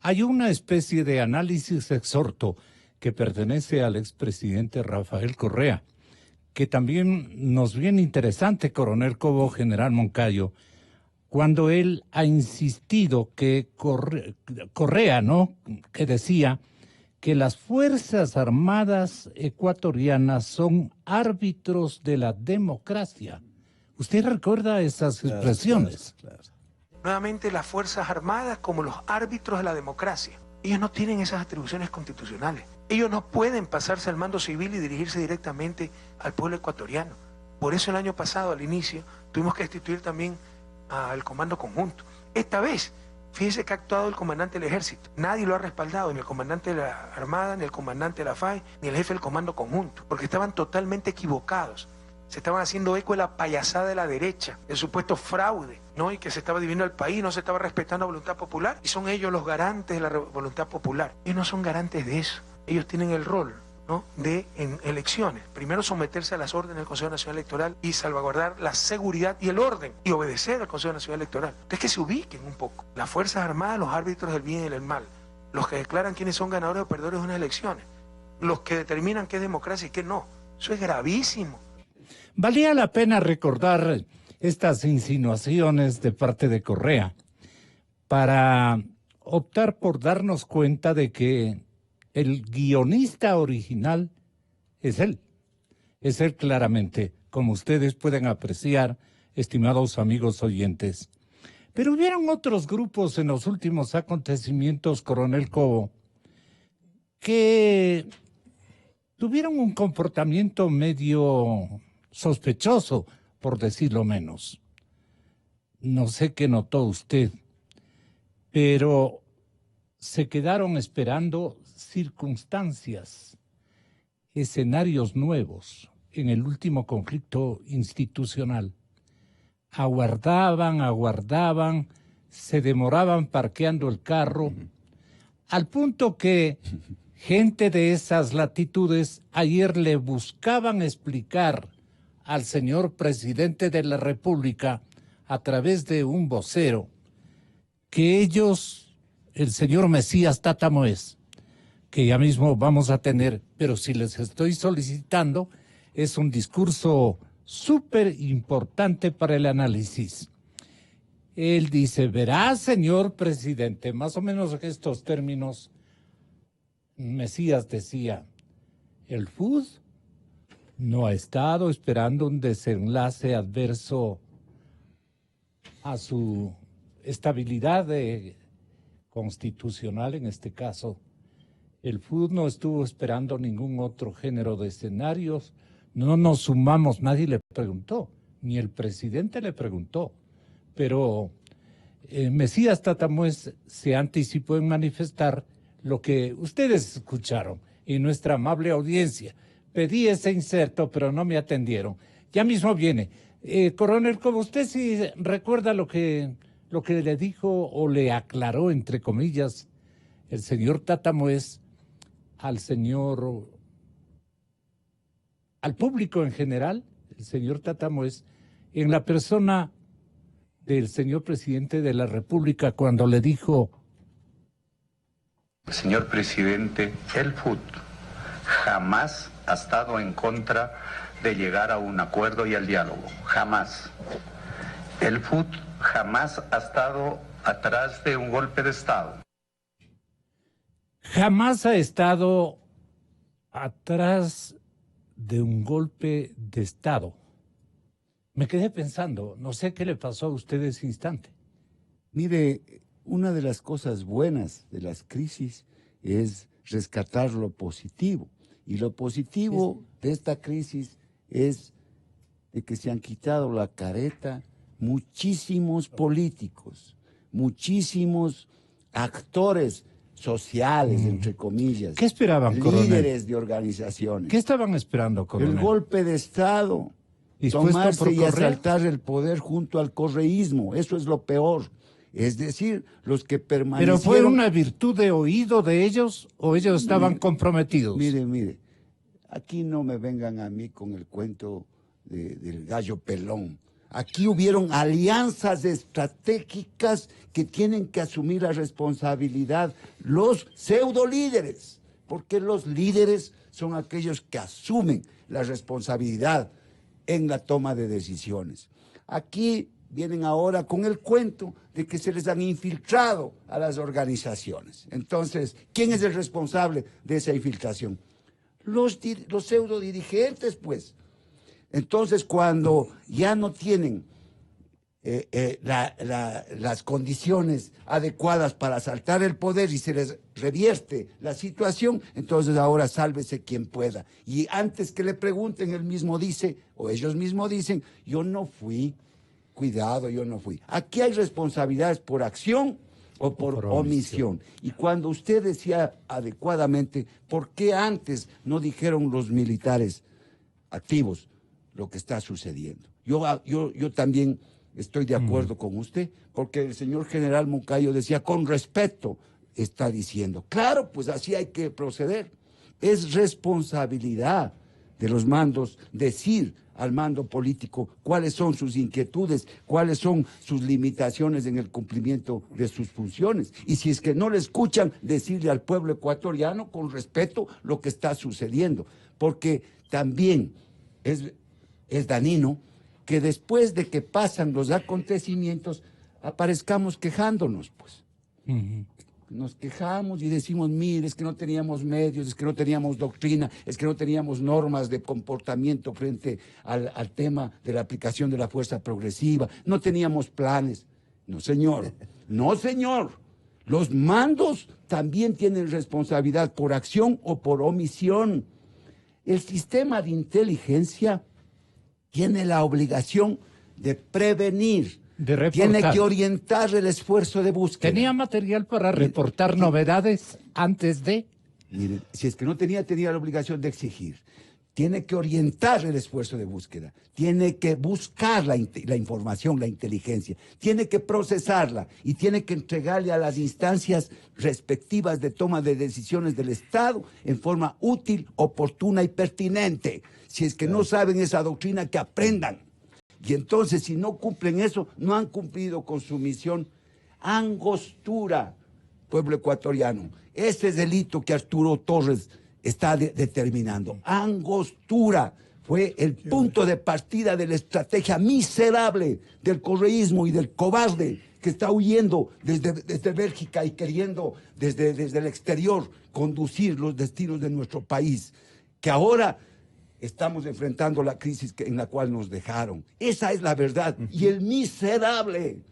Hay una especie de análisis exhorto que pertenece al expresidente Rafael Correa, que también nos viene interesante, Coronel Cobo, General Moncayo, cuando él ha insistido que Correa, ¿no?, que decía que las Fuerzas Armadas ecuatorianas son árbitros de la democracia. ¿Usted recuerda esas expresiones? Claro. Nuevamente, las Fuerzas Armadas como los árbitros de la democracia. Ellos no tienen esas atribuciones constitucionales. Ellos no pueden pasarse al mando civil y dirigirse directamente al pueblo ecuatoriano. Por eso el año pasado, al inicio, tuvimos que destituir también al Comando Conjunto. Esta vez, fíjese que ha actuado el comandante del Ejército. Nadie lo ha respaldado, ni el comandante de la Armada, ni el comandante de la FAE, ni el jefe del Comando Conjunto, porque estaban totalmente equivocados. Se estaban haciendo eco de la payasada de la derecha, el supuesto fraude, ¿no? Y que se estaba dividiendo el país, no se estaba respetando la voluntad popular, y son ellos los garantes de la voluntad popular. Ellos no son garantes de eso. Ellos tienen el rol, ¿no?, de, en elecciones, primero someterse a las órdenes del Consejo Nacional Electoral y salvaguardar la seguridad y el orden, y obedecer al Consejo Nacional Electoral. Entonces, que se ubiquen un poco. Las Fuerzas Armadas, los árbitros del bien y del mal, los que declaran quiénes son ganadores o perdedores de unas elecciones, los que determinan qué es democracia y qué no. Eso es gravísimo. Valía la pena recordar estas insinuaciones de parte de Correa para optar por darnos cuenta de que el guionista original es él claramente, como ustedes pueden apreciar, estimados amigos oyentes. Pero hubieron otros grupos en los últimos acontecimientos, Coronel Cobo, que tuvieron un comportamiento medio sospechoso, por decirlo menos. No sé qué notó usted, pero se quedaron esperando circunstancias, escenarios nuevos en el último conflicto institucional. Aguardaban, se demoraban parqueando el carro, al punto que gente de esas latitudes ayer le buscaban explicar al señor presidente de la República a través de un vocero que ellos, el señor Mesías Tatamoes, que ya mismo vamos a tener, pero si les estoy solicitando, es un discurso súper importante para el análisis. Él dice, verá, señor presidente, más o menos en estos términos, Mesías decía, el FUD no ha estado esperando un desenlace adverso a su estabilidad constitucional en este caso. El FUD no estuvo esperando ningún otro género de escenarios. No nos sumamos, nadie le preguntó, ni el presidente le preguntó. Pero Mesías Tatamoes se anticipó en manifestar lo que ustedes escucharon y nuestra amable audiencia. Pedí ese inserto, pero no me atendieron. Ya mismo viene. Coronel, como usted sí recuerda lo que le dijo o le aclaró, entre comillas, el señor Tatamoes al público en general, el señor Tatamoes, en la persona del señor presidente de la República, cuando le dijo: señor presidente, el FUD jamás ha estado en contra de llegar a un acuerdo y al diálogo, jamás. El FUT jamás ha estado atrás de un golpe de Estado. Jamás ha estado atrás de un golpe de Estado. Me quedé pensando, no sé qué le pasó a usted ese instante. Mire, una de las cosas buenas de las crisis es rescatar lo positivo. Y lo positivo de esta crisis es de que se han quitado la careta muchísimos políticos, muchísimos actores sociales, entre comillas. ¿Qué esperaban, coronel? Líderes de organizaciones. ¿Qué estaban esperando, coronel? El golpe de Estado. ¿Dispuesto Tomarse por y Correa? asaltar el poder junto al correísmo. Eso es lo peor. Es decir, los que permanecieron... ¿Pero fue una virtud de oído de ellos o ellos estaban comprometidos? Mire, aquí no me vengan a mí con el cuento del gallo pelón. Aquí hubieron alianzas estratégicas que tienen que asumir la responsabilidad los pseudo líderes, porque los líderes son aquellos que asumen la responsabilidad en la toma de decisiones. Aquí vienen ahora con el cuento de que se les han infiltrado a las organizaciones. Entonces, ¿quién es el responsable de esa infiltración? Los pseudo dirigentes, pues. Entonces, cuando ya no tienen las condiciones adecuadas para asaltar el poder y se les revierte la situación, entonces ahora sálvese quien pueda. Y antes que le pregunten, él mismo dice, o ellos mismos dicen, yo no fui, cuidado, yo no fui. Aquí hay responsabilidades por acción o por omisión. Y cuando usted decía adecuadamente, ¿por qué antes no dijeron los militares activos lo que está sucediendo? Yo también estoy de acuerdo con usted, porque el señor general Moncayo decía, con respeto, está diciendo. Claro, pues así hay que proceder. Es responsabilidad de los mandos decir al mando político cuáles son sus inquietudes, cuáles son sus limitaciones en el cumplimiento de sus funciones. Y si es que no le escuchan, decirle al pueblo ecuatoriano con respeto lo que está sucediendo. Porque también es dañino que después de que pasan los acontecimientos aparezcamos quejándonos, pues. Nos quejamos y decimos, mire, es que no teníamos medios, es que no teníamos doctrina, es que no teníamos normas de comportamiento frente al tema de la aplicación de la fuerza progresiva, no teníamos planes. No, señor, no, señor. Los mandos también tienen responsabilidad por acción o por omisión. El sistema de inteligencia tiene la obligación de prevenir, tiene que orientar el esfuerzo de búsqueda. ¿Tenía material para reportar novedades antes de? Mire, si es que no tenía la obligación de exigir. Tiene que orientar el esfuerzo de búsqueda, tiene que buscar la información, la inteligencia, tiene que procesarla y tiene que entregarle a las instancias respectivas de toma de decisiones del Estado en forma útil, oportuna y pertinente. Si es que no saben esa doctrina, que aprendan. Y entonces, si no cumplen eso, no han cumplido con su misión. Angostura, pueblo ecuatoriano. Ese es el hito que Arturo Torres está determinando. Angostura fue el punto de partida de la estrategia miserable del correísmo y del cobarde que está huyendo desde Bélgica y queriendo desde el exterior conducir los destinos de nuestro país, que ahora estamos enfrentando la crisis en la cual nos dejaron. Esa es la verdad. Y el miserable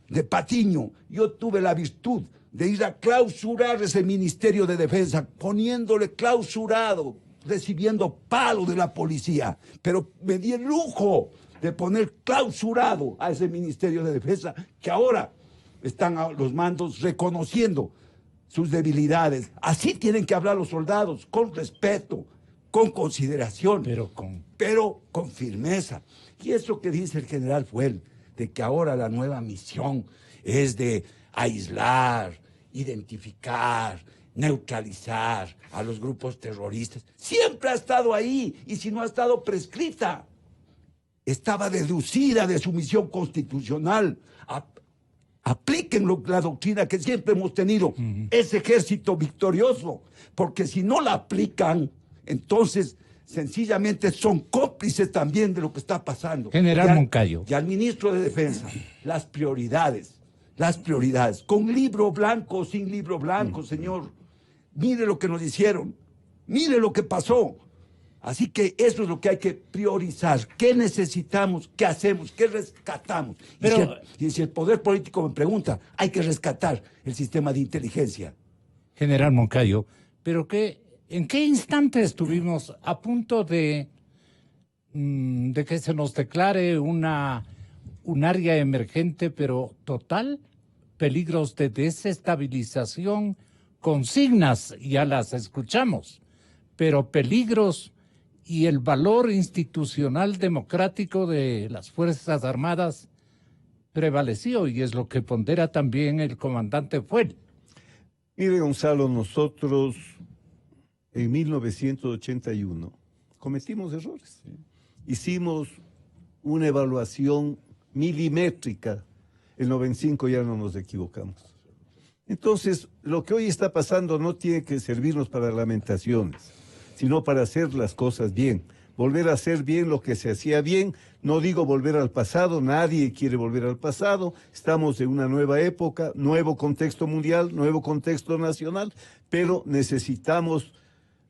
de Patiño, yo tuve la virtud de ir a clausurar ese Ministerio de Defensa, poniéndole clausurado, recibiendo palo de la policía, pero me di el lujo de poner clausurado a ese Ministerio de Defensa, que ahora están los mandos reconociendo sus debilidades. Así tienen que hablar los soldados, con respeto, con consideración, pero con firmeza. Y eso que dice el general Fuel, de que ahora la nueva misión es de aislar, identificar, neutralizar a los grupos terroristas, siempre ha estado ahí, y si no ha estado prescrita, estaba deducida de su misión constitucional. Apliquen la doctrina que siempre hemos tenido, ese ejército victorioso, porque si no la aplican, entonces sencillamente son cómplices también de lo que está pasando. General Moncayo. Y al ministro de Defensa, las prioridades, con libro blanco o sin libro blanco, señor. Mire lo que nos hicieron, mire lo que pasó. Así que eso es lo que hay que priorizar. ¿Qué necesitamos? ¿Qué hacemos? ¿Qué rescatamos? Pero, y si el poder político me pregunta, hay que rescatar el sistema de inteligencia. General Moncayo, pero ¿en qué instante estuvimos a punto de que se nos declare un área emergente, pero total? Peligros de desestabilización, consignas, ya las escuchamos, pero peligros y el valor institucional democrático de las Fuerzas Armadas prevaleció, y es lo que pondera también el comandante Fuell. Mire, Gonzalo, nosotros en 1981 cometimos errores. Hicimos una evaluación milimétrica. En 95 ya no nos equivocamos. Entonces, lo que hoy está pasando no tiene que servirnos para lamentaciones, sino para hacer las cosas bien. Volver a hacer bien lo que se hacía bien. No digo volver al pasado, nadie quiere volver al pasado. Estamos en una nueva época, nuevo contexto mundial, nuevo contexto nacional, pero necesitamos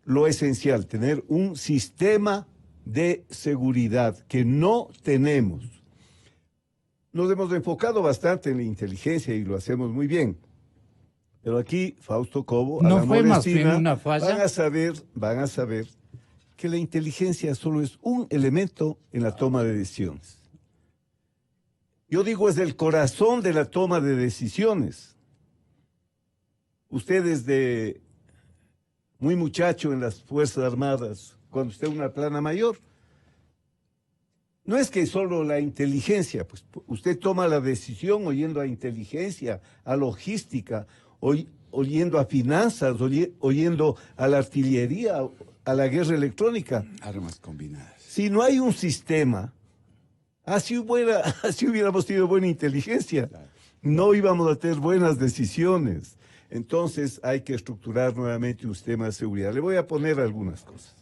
lo esencial, tener un sistema de seguridad que no tenemos. Nos hemos enfocado bastante en la inteligencia y lo hacemos muy bien. Pero aquí, Fausto Cobo, ¿no Alan fue más Morestina, bien una falla? van a saber que la inteligencia solo es un elemento en la toma de decisiones. Yo digo, es el corazón de la toma de decisiones. Usted desde muy muchacho en las Fuerzas Armadas, cuando usted es una plana mayor, no es que solo la inteligencia, pues usted toma la decisión oyendo a inteligencia, a logística, oyendo a finanzas, oyendo a la artillería, a la guerra electrónica. Armas combinadas. Si no hay un sistema, así hubiéramos tenido buena inteligencia, no íbamos a tener buenas decisiones. Entonces hay que estructurar nuevamente un sistema de seguridad. Le voy a poner algunas cosas.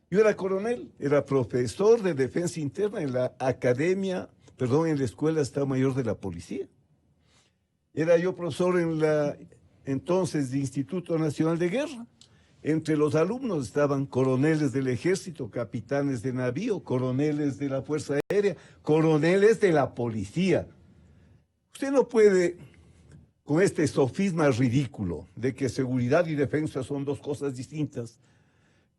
Yo era coronel, era profesor de defensa interna en la en la Escuela de Estado Mayor de la Policía. Era yo profesor en la entonces de Instituto Nacional de Guerra. Entre los alumnos estaban coroneles del Ejército, capitanes de navío, coroneles de la Fuerza Aérea, coroneles de la Policía. Usted no puede, con este sofisma ridículo de que seguridad y defensa son dos cosas distintas,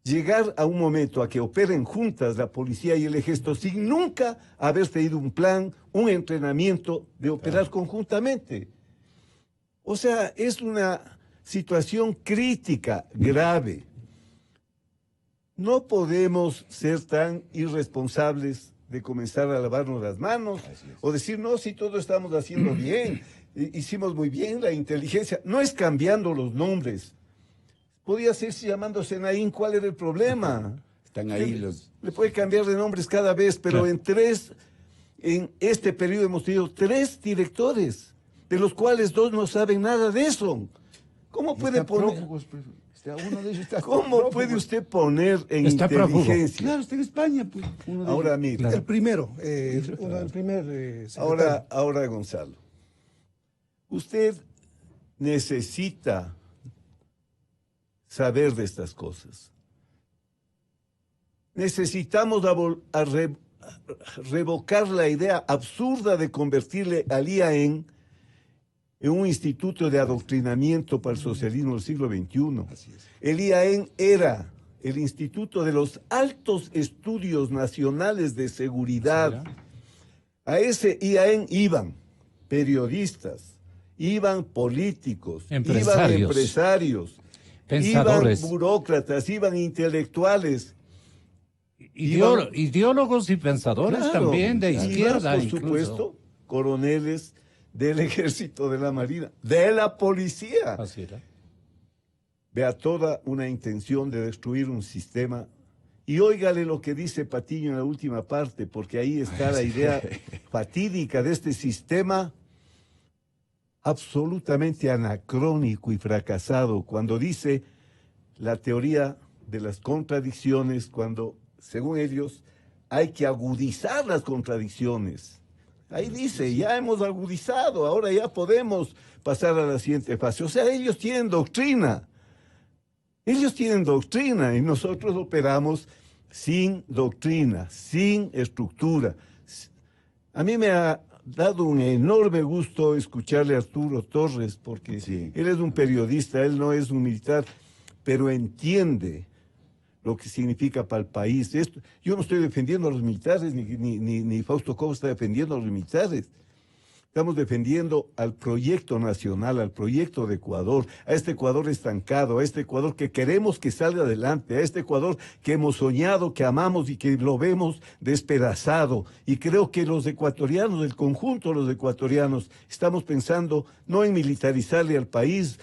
llegar a un momento a que operen juntas la policía y el ejército sin nunca haber tenido un plan, un entrenamiento de operar conjuntamente. O sea, es una situación crítica, grave. No podemos ser tan irresponsables de comenzar a lavarnos las manos o decir, no, si todo estamos haciendo bien, hicimos muy bien la inteligencia. No es cambiando los nombres. Podía seguirse llamándose Naín, ¿cuál era el problema? Están ahí los... Le puede cambiar de nombres cada vez, pero en este periodo hemos tenido 3 directores, de los cuales 2 no saben nada de eso. ¿Cómo puede poner? ¿Cómo puede usted poner en inteligencia? Claro, está en España, pues. Ahora, mire. El primero, secretario. Ahora, Gonzalo. Usted necesita saber de estas cosas. Necesitamos revocar la idea absurda de convertirle al IAEN en un instituto de adoctrinamiento para el socialismo del siglo XXI. El IAEN era el Instituto de los Altos Estudios Nacionales de Seguridad. A ese IAEN iban periodistas, iban políticos, iban empresarios, pensadores, iban burócratas, iban intelectuales. Ideólogos y pensadores también de izquierda. Por supuesto, coroneles del Ejército, de la Marina, de la Policía. Así era. Vea toda una intención de destruir un sistema. Y óigale lo que dice Patiño en la última parte, porque ahí está la idea fatídica de este sistema absolutamente anacrónico y fracasado, cuando dice la teoría de las contradicciones cuando, según ellos, hay que agudizar las contradicciones. Ahí dice, ya hemos agudizado, ahora ya podemos pasar a la siguiente fase. O sea, ellos tienen doctrina. Ellos tienen doctrina y nosotros operamos sin doctrina, sin estructura. A mí me ha dado un enorme gusto escucharle a Arturo Torres, porque él es un periodista, él no es un militar, pero entiende lo que significa para el país. Yo no estoy defendiendo a los militares, ni Fausto Cobo está defendiendo a los militares. Estamos defendiendo al proyecto nacional, al proyecto de Ecuador, a este Ecuador estancado, a este Ecuador que queremos que salga adelante, a este Ecuador que hemos soñado, que amamos y que lo vemos despedazado. Y creo que los ecuatorianos, el conjunto de los ecuatorianos, estamos pensando no en militarizarle al país,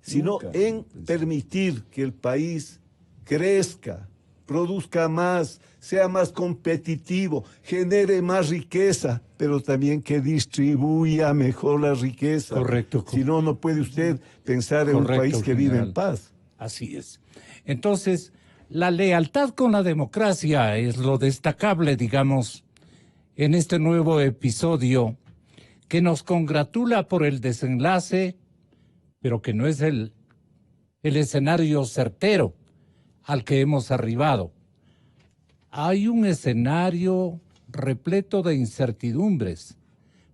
sino en permitir que el país crezca, produzca más, sea más competitivo, genere más riqueza, pero también que distribuya mejor la riqueza. Correcto. Si no, no puede usted pensar en un país que vive en paz. Así es. Entonces, la lealtad con la democracia es lo destacable, digamos, en este nuevo episodio que nos congratula por el desenlace, pero que no es el escenario certero al que hemos arribado. Hay un escenario repleto de incertidumbres,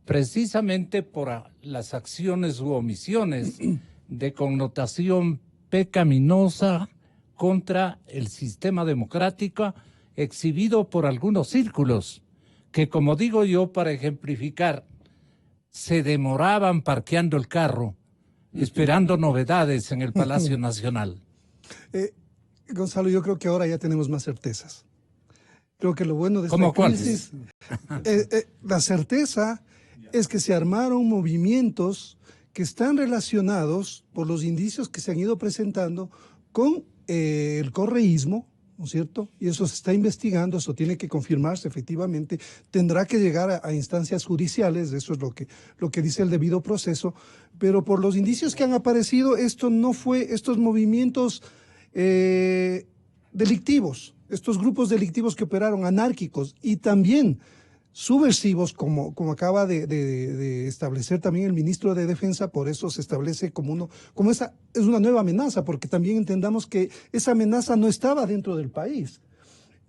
precisamente por las acciones u omisiones de connotación pecaminosa contra el sistema democrático exhibido por algunos círculos que, como digo yo, para ejemplificar, se demoraban parqueando el carro esperando novedades en el Palacio Nacional. Gonzalo, yo creo que ahora ya tenemos más certezas. Creo que lo bueno de esta crisis, la certeza es que se armaron movimientos que están relacionados, por los indicios que se han ido presentando, con el correísmo, ¿no es cierto? Y eso se está investigando, eso tiene que confirmarse efectivamente, tendrá que llegar a instancias judiciales, eso es lo que dice el debido proceso, pero por los indicios que han aparecido, estos movimientos delictivos, estos grupos delictivos que operaron, anárquicos y también subversivos, como acaba de establecer también el ministro de Defensa, por eso se establece como esa es una nueva amenaza, porque también entendamos que esa amenaza no estaba dentro del país,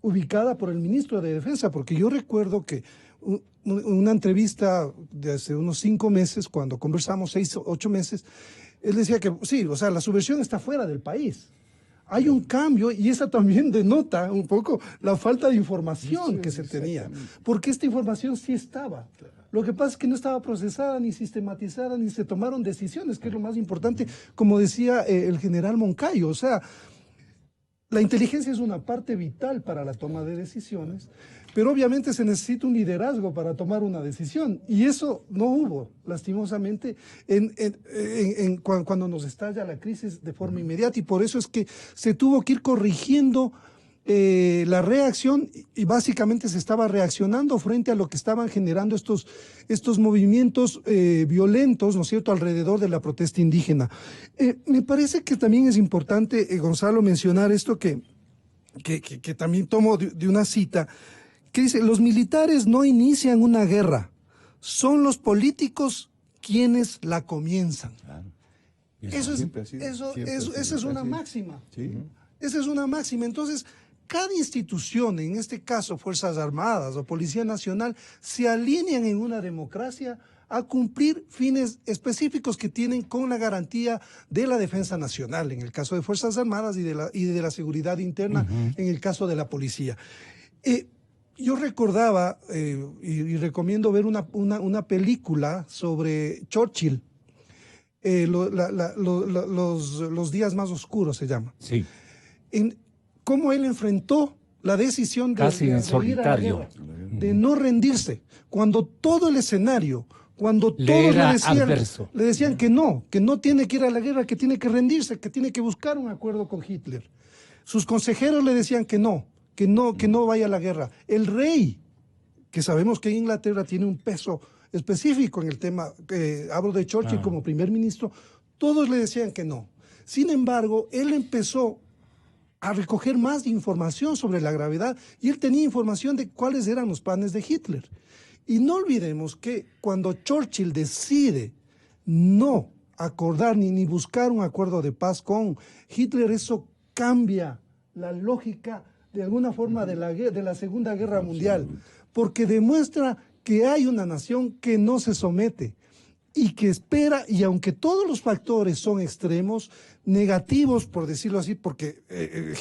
ubicada por el ministro de Defensa, porque yo recuerdo que una entrevista de hace unos 5 meses, cuando conversamos 6 o 8 meses, él decía que sí, o sea, la subversión está fuera del país. Hay un cambio y esa también denota un poco la falta de información que se tenía, porque esta información sí estaba. Lo que pasa es que no estaba procesada, ni sistematizada, ni se tomaron decisiones, que es lo más importante, como decía el general Moncayo. O sea, la inteligencia es una parte vital para la toma de decisiones, pero obviamente se necesita un liderazgo para tomar una decisión, y eso no hubo, lastimosamente, cuando nos estalla la crisis de forma inmediata, y por eso es que se tuvo que ir corrigiendo la reacción, y básicamente se estaba reaccionando frente a lo que estaban generando estos movimientos violentos, ¿no es cierto?, alrededor de la protesta indígena. Me parece que también es importante, Gonzalo, mencionar esto que también tomo de una cita, que dice: los militares no inician una guerra, son los políticos quienes la comienzan. Claro. Esa es una máxima. Sí. Esa es una máxima. Entonces, cada institución, en este caso Fuerzas Armadas o Policía Nacional, se alinean en una democracia a cumplir fines específicos que tienen con la garantía de la defensa nacional, en el caso de Fuerzas Armadas, y de la seguridad interna, en el caso de la policía. Yo recordaba, y recomiendo ver una película sobre Churchill, los días más oscuros se llama. Sí. Cómo él enfrentó la decisión de ir a la guerra, de no rendirse, cuando todo el escenario, cuando todos le decían que no tiene que ir a la guerra, que tiene que rendirse, que tiene que buscar un acuerdo con Hitler. Sus consejeros le decían que no vaya a la guerra. El rey, que sabemos que Inglaterra tiene un peso específico en el tema, hablo de Churchill como primer ministro, todos le decían que no. Sin embargo, él empezó a recoger más información sobre la gravedad, y él tenía información de cuáles eran los planes de Hitler. Y no olvidemos que cuando Churchill decide no acordar ni buscar un acuerdo de paz con Hitler, eso cambia la lógica de alguna forma de la Segunda Guerra Mundial, porque demuestra que hay una nación que no se somete y que espera, y aunque todos los factores son extremos, negativos, por decirlo así, porque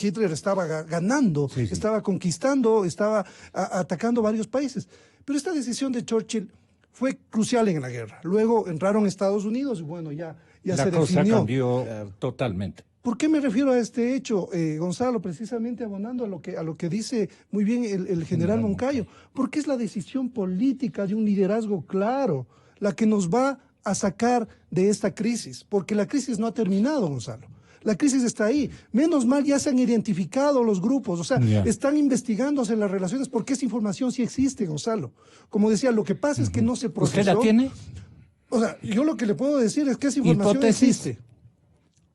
Hitler estaba ganando, estaba conquistando, estaba atacando varios países, pero esta decisión de Churchill fue crucial en la guerra. Luego entraron Estados Unidos y bueno, ya se definió. La cosa cambió totalmente. ¿Por qué me refiero a este hecho, Gonzalo? Precisamente abonando a lo que dice muy bien el general Moncayo, porque es la decisión política de un liderazgo claro la que nos va a sacar de esta crisis, porque la crisis no ha terminado, Gonzalo. La crisis está ahí. Menos mal ya se han identificado los grupos, o sea, están investigándose las relaciones, porque esa información sí existe, Gonzalo. Como decía, lo que pasa es que no se procesó. ¿Usted la tiene? O sea, yo lo que le puedo decir es que esa información existe.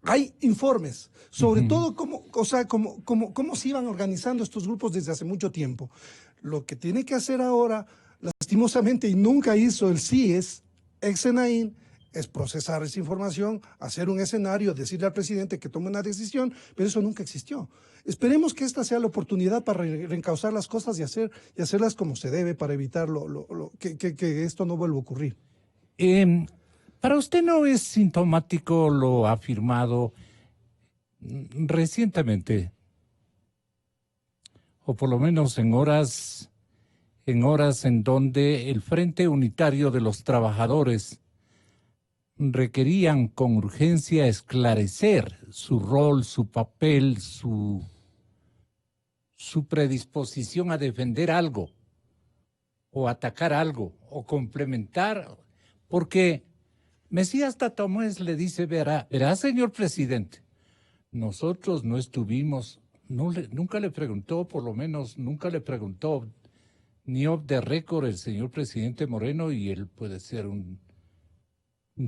Hay informes, sobre todo cómo se iban organizando estos grupos desde hace mucho tiempo. Lo que tiene que hacer ahora, lastimosamente, y nunca hizo el CIES, ex-SENAIN, es procesar esa información, hacer un escenario, decirle al presidente que tome una decisión, pero eso nunca existió. Esperemos que esta sea la oportunidad para reencauzar las cosas y hacerlas como se debe para evitar que esto no vuelva a ocurrir. ¿Para usted no es sintomático lo afirmado recientemente, o por lo menos en horas en donde el Frente Unitario de los Trabajadores requerían con urgencia esclarecer su rol, su papel, su predisposición a defender algo, o atacar algo, o complementar, porque Mesías Tatamoes le dice, verá, señor presidente, nosotros no estuvimos, nunca le preguntó, por lo menos nunca le preguntó, ni off the record el señor presidente Moreno, y él puede ser un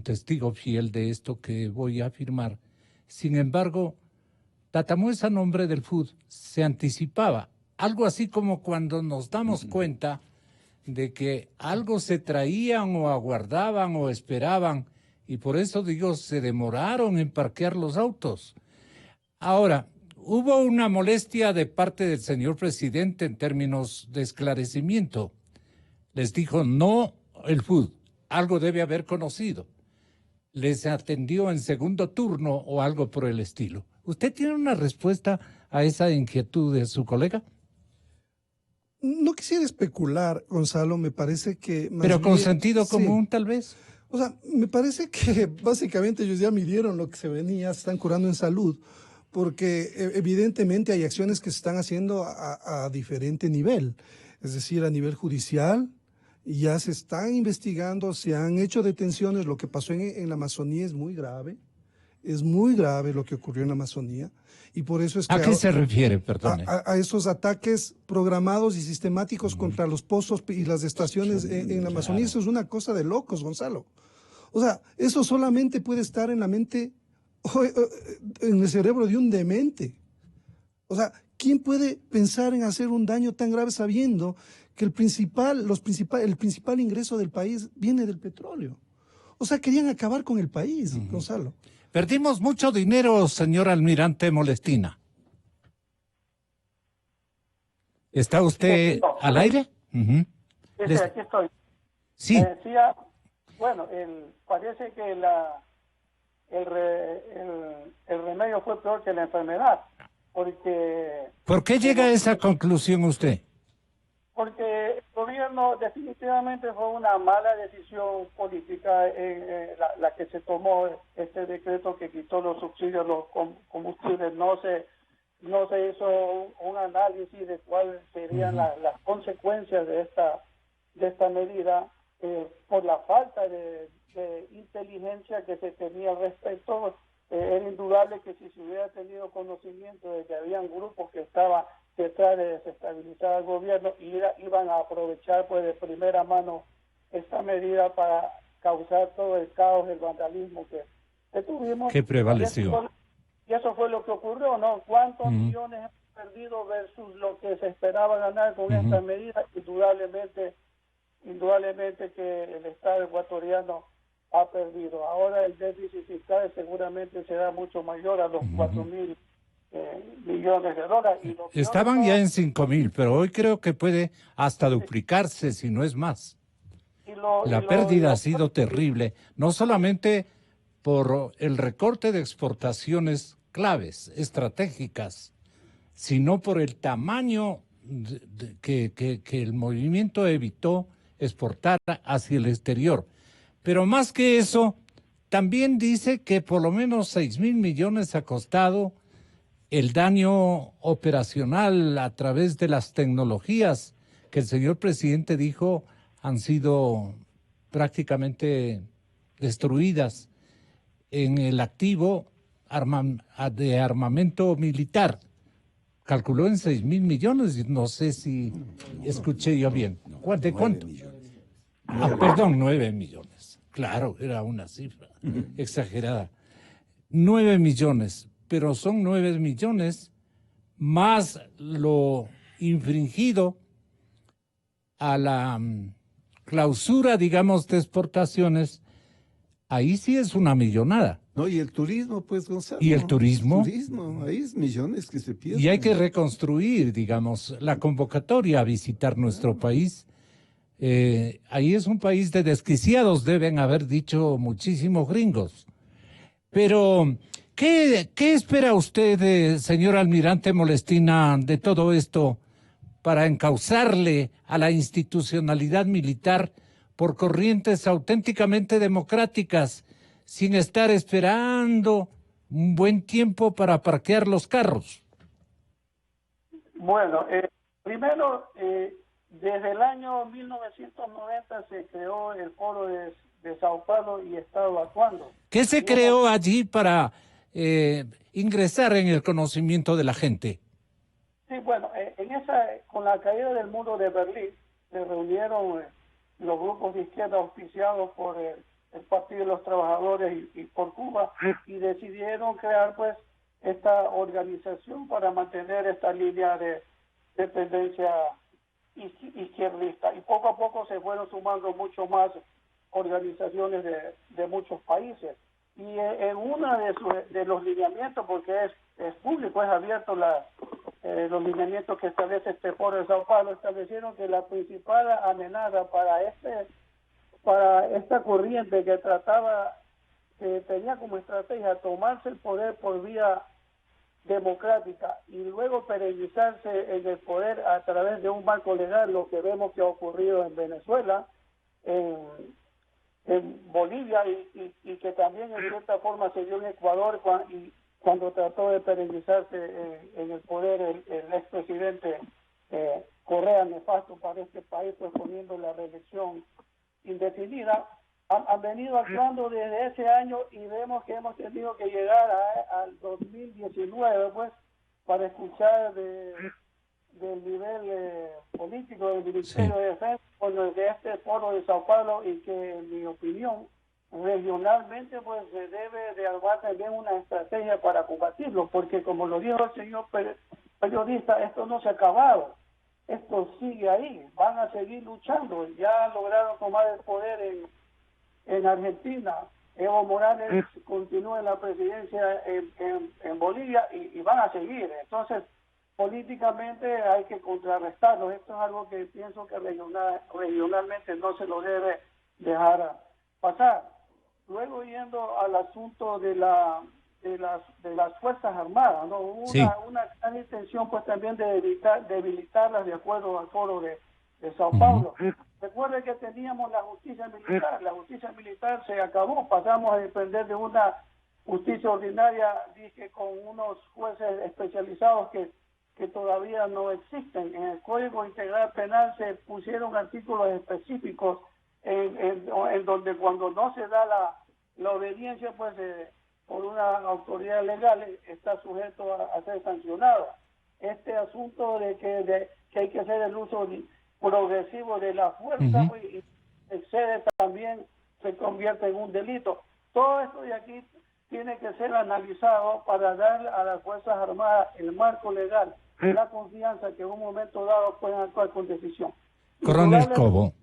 testigo fiel de esto que voy a afirmar. Sin embargo, Tatamoes, a nombre del FUD, se anticipaba, algo así como cuando nos damos cuenta de que algo se traían o aguardaban o esperaban, y por eso digo, se demoraron en parquear los autos. Ahora, hubo una molestia de parte del señor presidente en términos de esclarecimiento. Les dijo, no, el FUD, algo debe haber conocido. Les atendió en segundo turno o algo por el estilo. ¿Usted tiene una respuesta a esa inquietud de su colega? No quisiera especular, Gonzalo, me parece que... Pero con sentido común, tal vez. O sea, me parece que básicamente ellos ya midieron lo que se venía, se están curando en salud, porque evidentemente hay acciones que se están haciendo a diferente nivel, es decir, a nivel judicial, ya se están investigando, se han hecho detenciones. Lo que pasó en la Amazonía es muy grave lo que ocurrió en la Amazonía, y por eso es que... ¿A qué se refiere, perdone? A esos ataques programados y sistemáticos contra los pozos y las estaciones en la Amazonía. Eso es una cosa de locos, Gonzalo. O sea, eso solamente puede estar en la mente, en el cerebro de un demente. O sea, ¿quién puede pensar en hacer un daño tan grave sabiendo que el principal ingreso del país viene del petróleo? O sea, querían acabar con el país, Gonzalo. Perdimos mucho dinero, señor almirante Molestina. ¿Está usted al aire? Sí, aquí estoy. Sí. Decía, bueno, parece que el remedio fue peor que la enfermedad, porque... ¿¿Por qué llega a esa conclusión usted? Porque el gobierno definitivamente fue una mala decisión política la que se tomó, este decreto que quitó los subsidios a los combustibles. No se hizo un análisis de cuáles serían las consecuencias de esta medida, por la falta de inteligencia que se tenía al respecto. Era indudable que si se hubiera tenido conocimiento de que habían grupos que estaban detrás de desestabilizar al gobierno, iban a aprovechar pues de primera mano esta medida para causar todo el caos, el vandalismo que tuvimos. ¿Qué prevaleció? Y eso fue lo que ocurrió, ¿no? ¿Cuántos millones hemos perdido versus lo que se esperaba ganar con esta medida? Indudablemente que el Estado ecuatoriano ha perdido. Ahora el déficit fiscal seguramente será mucho mayor a los 4.000 millones de dólares. Y estaban ya en 5.000, pero hoy creo que puede hasta duplicarse, si no es más. La pérdida ha sido terrible, no solamente por el recorte de exportaciones claves, estratégicas, sino por el tamaño que el movimiento evitó exportar hacia el exterior. Pero más que eso, también dice que por lo menos 6.000 millones ha costado el daño operacional a través de las tecnologías que el señor presidente dijo han sido prácticamente destruidas en el activo de armamento militar. Calculó en 6.000 millones, no sé si escuché yo bien. ¿De cuánto? Perdón, 9 millones. Claro, era una cifra exagerada. 9 millones, pero son 9 millones más lo infringido a la clausura, digamos, de exportaciones. Ahí sí es una millonada. No, y el turismo, pues, Gonzalo. ¿Y el turismo? El turismo, ahí es millones que se pierden. Y hay que reconstruir, digamos, la convocatoria a visitar nuestro país. Ahí es un país de desquiciados, deben haber dicho muchísimos gringos. Pero, ¿qué espera usted, señor almirante Molestina, de todo esto para encauzarle a la institucionalidad militar por corrientes auténticamente democráticas, sin estar esperando un buen tiempo para parquear los carros? Bueno, primero, desde el año 1990 se creó el Foro de Sao Paulo y estado actuando. ¿Qué se creó allí para ingresar en el conocimiento de la gente? Sí, bueno, con la caída del muro de Berlín, se reunieron los grupos de izquierda auspiciados por el Partido de los Trabajadores y por Cuba, y decidieron crear pues esta organización para mantener esta línea de tendencia izquierdista, y poco a poco se fueron sumando mucho más organizaciones de muchos países, y en una de los lineamientos, porque es público, es abierto los lineamientos que establece este Foro de Sao Paulo, establecieron que la principal amenaza para esta corriente que tenía como estrategia tomarse el poder por vía democrática y luego perennizarse en el poder a través de un marco legal, lo que vemos que ha ocurrido en Venezuela, en Bolivia y que también en cierta forma se dio en Ecuador cuando trató de perennizarse en el poder el expresidente Correa, nefasto para este país, pues poniendo la reelección indefinida. Han venido actuando desde ese año y vemos que hemos tenido que llegar al 2019 pues para escuchar del nivel político del Ministerio de Defensa de este Foro de Sao Paulo, y que en mi opinión regionalmente pues se debe de armar también una estrategia para combatirlo, porque como lo dijo el señor periodista, esto no se ha acabado, esto sigue ahí, van a seguir luchando. Ya lograron tomar el poder en Argentina, Evo Morales continúa en la presidencia en Bolivia y van a seguir. Entonces, políticamente hay que contrarrestarlos. Esto es algo que pienso que regionalmente no se lo debe dejar pasar. Luego, yendo al asunto de las Fuerzas Armadas, ¿no? Hubo una gran intención pues también de debilitarlas de acuerdo al Foro de Sao Paulo. Recuerde que teníamos la justicia militar se acabó, pasamos a depender de una justicia ordinaria, dije, con unos jueces especializados que todavía no existen. En el Código Integral Penal se pusieron artículos específicos en donde cuando no se da la obediencia pues por una autoridad legal está sujeto a ser sancionado. Este asunto de que hay que hacer el uso progresivo de la fuerza pues, y excede también, se convierte en un delito. Todo esto de aquí tiene que ser analizado para dar a las Fuerzas Armadas el marco legal, la confianza que en un momento dado pueden actuar con decisión. Coronel Cobo,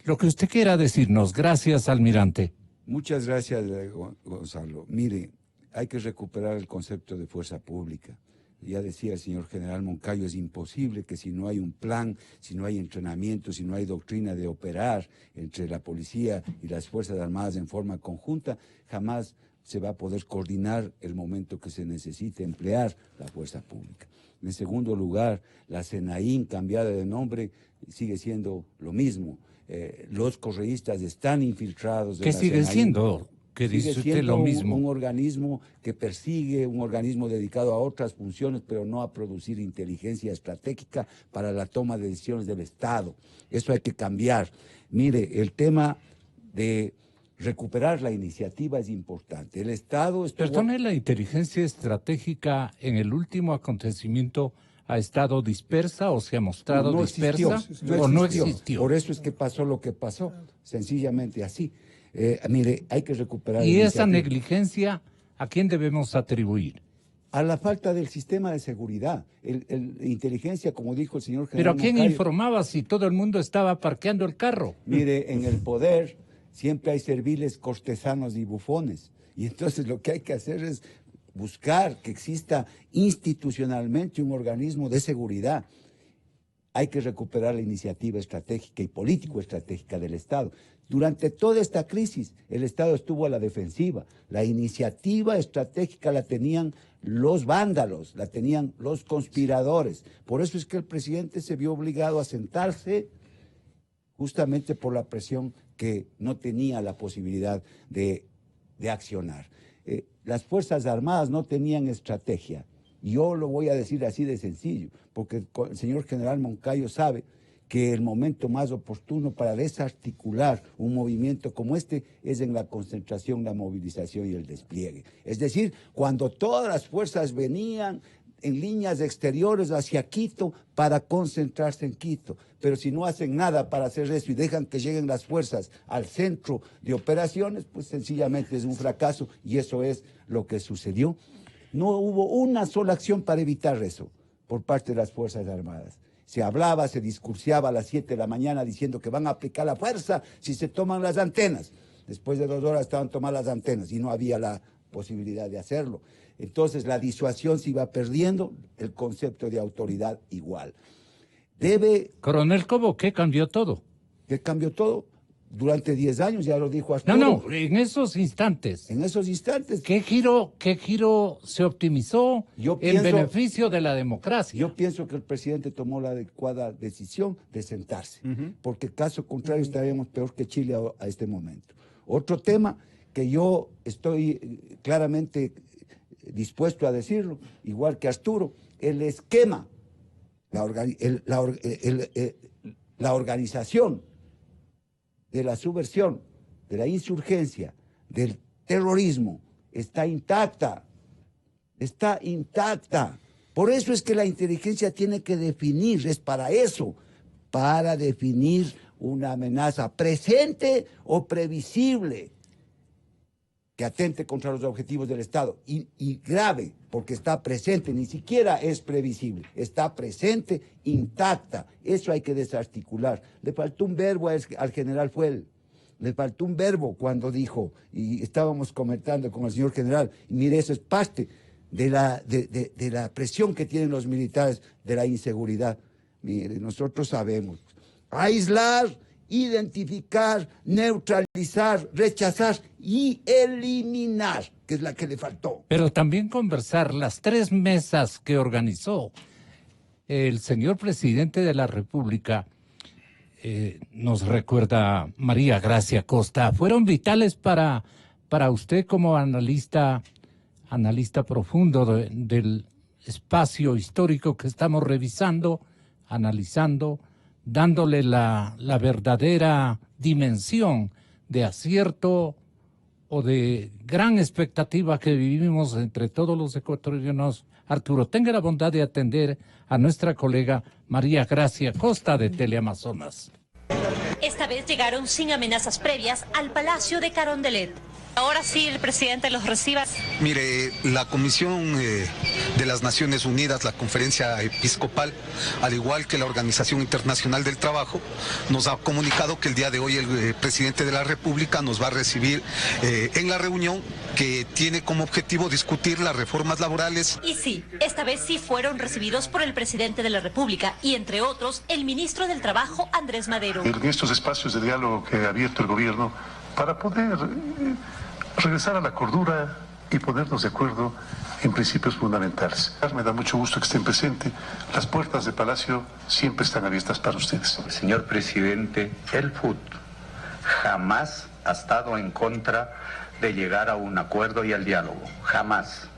lo que usted quiera decirnos. Gracias, almirante. Muchas gracias, Gonzalo. Mire, hay que recuperar el concepto de fuerza pública. Ya decía el señor general Moncayo, es imposible que si no hay un plan, si no hay entrenamiento, si no hay doctrina de operar entre la policía y las Fuerzas Armadas en forma conjunta, jamás se va a poder coordinar el momento que se necesite emplear la fuerza pública. En segundo lugar, la SENAIN cambiada de nombre sigue siendo lo mismo. Los correístas están infiltrados. ¿Qué sigue siendo? Que dice usted lo mismo. Un organismo que persigue, un organismo dedicado a otras funciones, pero no a producir inteligencia estratégica para la toma de decisiones del Estado. Eso hay que cambiar. Mire, el tema de recuperar la iniciativa es importante. El Estado... Perdone, la inteligencia estratégica en el último acontecimiento ha estado dispersa o se ha mostrado dispersa o no existió. Por eso es que pasó lo que pasó, sencillamente así. Mire, hay que recuperar... ¿Y esa negligencia a quién debemos atribuir? A la falta del sistema de seguridad. Inteligencia, como dijo el señor general ¿Pero quién Moncayo, informaba si todo el mundo estaba parqueando el carro? Mire, en el poder siempre hay serviles cortesanos y bufones. Y entonces lo que hay que hacer es buscar que exista institucionalmente un organismo de seguridad. Hay que recuperar la iniciativa estratégica y político-estratégica del Estado. Durante toda esta crisis, el Estado estuvo a la defensiva. La iniciativa estratégica la tenían los vándalos, la tenían los conspiradores. Por eso es que el presidente se vio obligado a sentarse justamente por la presión que no tenía la posibilidad de accionar. Las Fuerzas Armadas no tenían estrategia. Yo lo voy a decir así de sencillo, porque el señor general Moncayo sabe que el momento más oportuno para desarticular un movimiento como este es en la concentración, la movilización y el despliegue. Es decir, cuando todas las fuerzas venían en líneas exteriores hacia Quito para concentrarse en Quito. Pero si no hacen nada para hacer eso y dejan que lleguen las fuerzas al centro de operaciones, pues sencillamente es un fracaso y eso es lo que sucedió. No hubo una sola acción para evitar eso por parte de las Fuerzas Armadas. Se hablaba, se discursiaba a las 7 de la mañana diciendo que van a aplicar la fuerza si se toman las antenas. Después de 2 horas estaban tomadas las antenas y no había la posibilidad de hacerlo. Entonces la disuasión se iba perdiendo, el concepto de autoridad igual. Coronel Cobo, ¿qué cambió todo? ¿Qué cambió todo? Durante 10 años, ya lo dijo Arturo. No, en esos instantes. En esos instantes. ¿Qué giro se optimizó en beneficio de la democracia? Yo pienso que el presidente tomó la adecuada decisión de sentarse, porque caso contrario estaríamos peor que Chile a este momento. Otro tema que yo estoy claramente dispuesto a decirlo, igual que Arturo, el esquema, la organización de la subversión, de la insurgencia, del terrorismo, está intacta. Está intacta. Por eso es que la inteligencia tiene que definir, es para eso, para definir una amenaza presente o previsible que atente contra los objetivos del Estado. Y grave, porque está presente, ni siquiera es previsible, está presente, intacta. Eso hay que desarticular. Le faltó un verbo al general Fuel, le faltó un verbo cuando dijo, y estábamos comentando con el señor general, y mire, eso es parte de la presión que tienen los militares de la inseguridad. Mire, nosotros sabemos, aislar, identificar, neutralizar, rechazar y eliminar, que es la que le faltó. Pero también conversar, las 3 mesas que organizó el señor presidente de la República, nos recuerda María Gracia Costa, fueron vitales para usted como analista profundo del espacio histórico que estamos revisando, analizando, dándole la verdadera dimensión de acierto o de gran expectativa que vivimos entre todos los ecuatorianos. Arturo, tenga la bondad de atender a nuestra colega María Gracia Costa de Teleamazonas. Esta vez llegaron sin amenazas previas al Palacio de Carondelet. Ahora sí el presidente los reciba. Mire, la Comisión de las Naciones Unidas, la Conferencia Episcopal, al igual que la Organización Internacional del Trabajo, nos ha comunicado que el día de hoy el presidente de la República nos va a recibir en la reunión que tiene como objetivo discutir las reformas laborales. Y sí, esta vez sí fueron recibidos por el presidente de la República y, entre otros, el ministro del Trabajo, Andrés Madero. En estos espacios de diálogo que ha abierto el gobierno para poder regresar a la cordura y ponernos de acuerdo en principios fundamentales. Me da mucho gusto que estén presentes. Las puertas de Palacio siempre están abiertas para ustedes. Señor presidente, el FUT jamás ha estado en contra de llegar a un acuerdo y al diálogo. Jamás.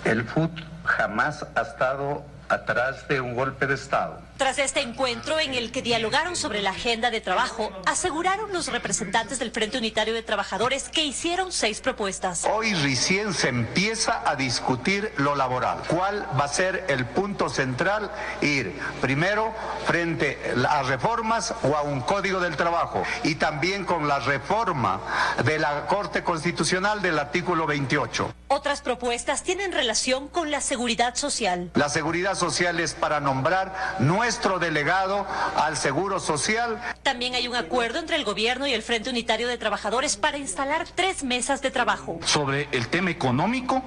El FUT jamás ha estado atrás de un golpe de Estado. Tras este encuentro en el que dialogaron sobre la agenda de trabajo, aseguraron los representantes del Frente Unitario de Trabajadores que hicieron 6 propuestas. Hoy recién se empieza a discutir lo laboral. ¿Cuál va a ser el punto central? Ir primero frente a reformas o a un código del trabajo, y también con la reforma de la Corte Constitucional del artículo 28. Otras propuestas tienen relación con la seguridad social. La seguridad social es para nombrar nuestro delegado al Seguro Social. También hay un acuerdo entre el gobierno y el Frente Unitario de Trabajadores para instalar 3 mesas de trabajo. Sobre el tema económico,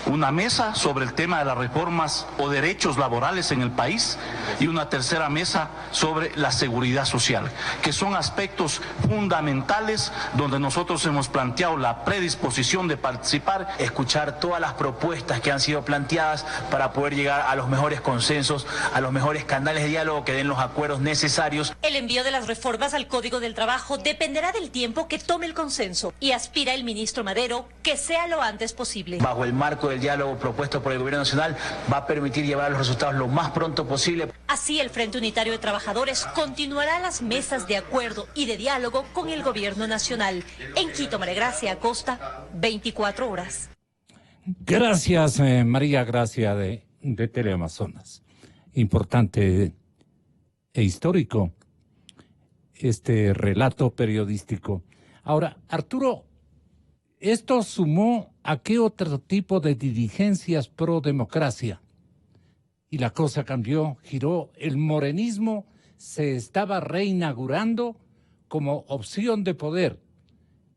una mesa sobre el tema de las reformas o derechos laborales en el país, y una tercera mesa sobre la seguridad social, que son aspectos fundamentales donde nosotros hemos planteado la predisposición de participar, escuchar todas las propuestas que han sido planteadas para poder llegar a los mejores consensos, a los mejores canales de diálogo que den los acuerdos necesarios. El envío de las reformas al Código del Trabajo dependerá del tiempo que tome el consenso, y aspira el ministro Madero que sea lo antes posible. Bajo el marco del diálogo propuesto por el gobierno nacional, va a permitir llevar a los resultados lo más pronto posible. Así, el Frente Unitario de Trabajadores continuará las mesas de acuerdo y de diálogo con el gobierno nacional. En Quito, María Gracia Acosta, 24 horas. Gracias, María Gracia de Teleamazonas. Importante e histórico este relato periodístico. Ahora, Arturo, ¿esto sumó a qué otro tipo de dirigencias pro democracia? Y la cosa cambió, giró. El morenismo se estaba reinaugurando como opción de poder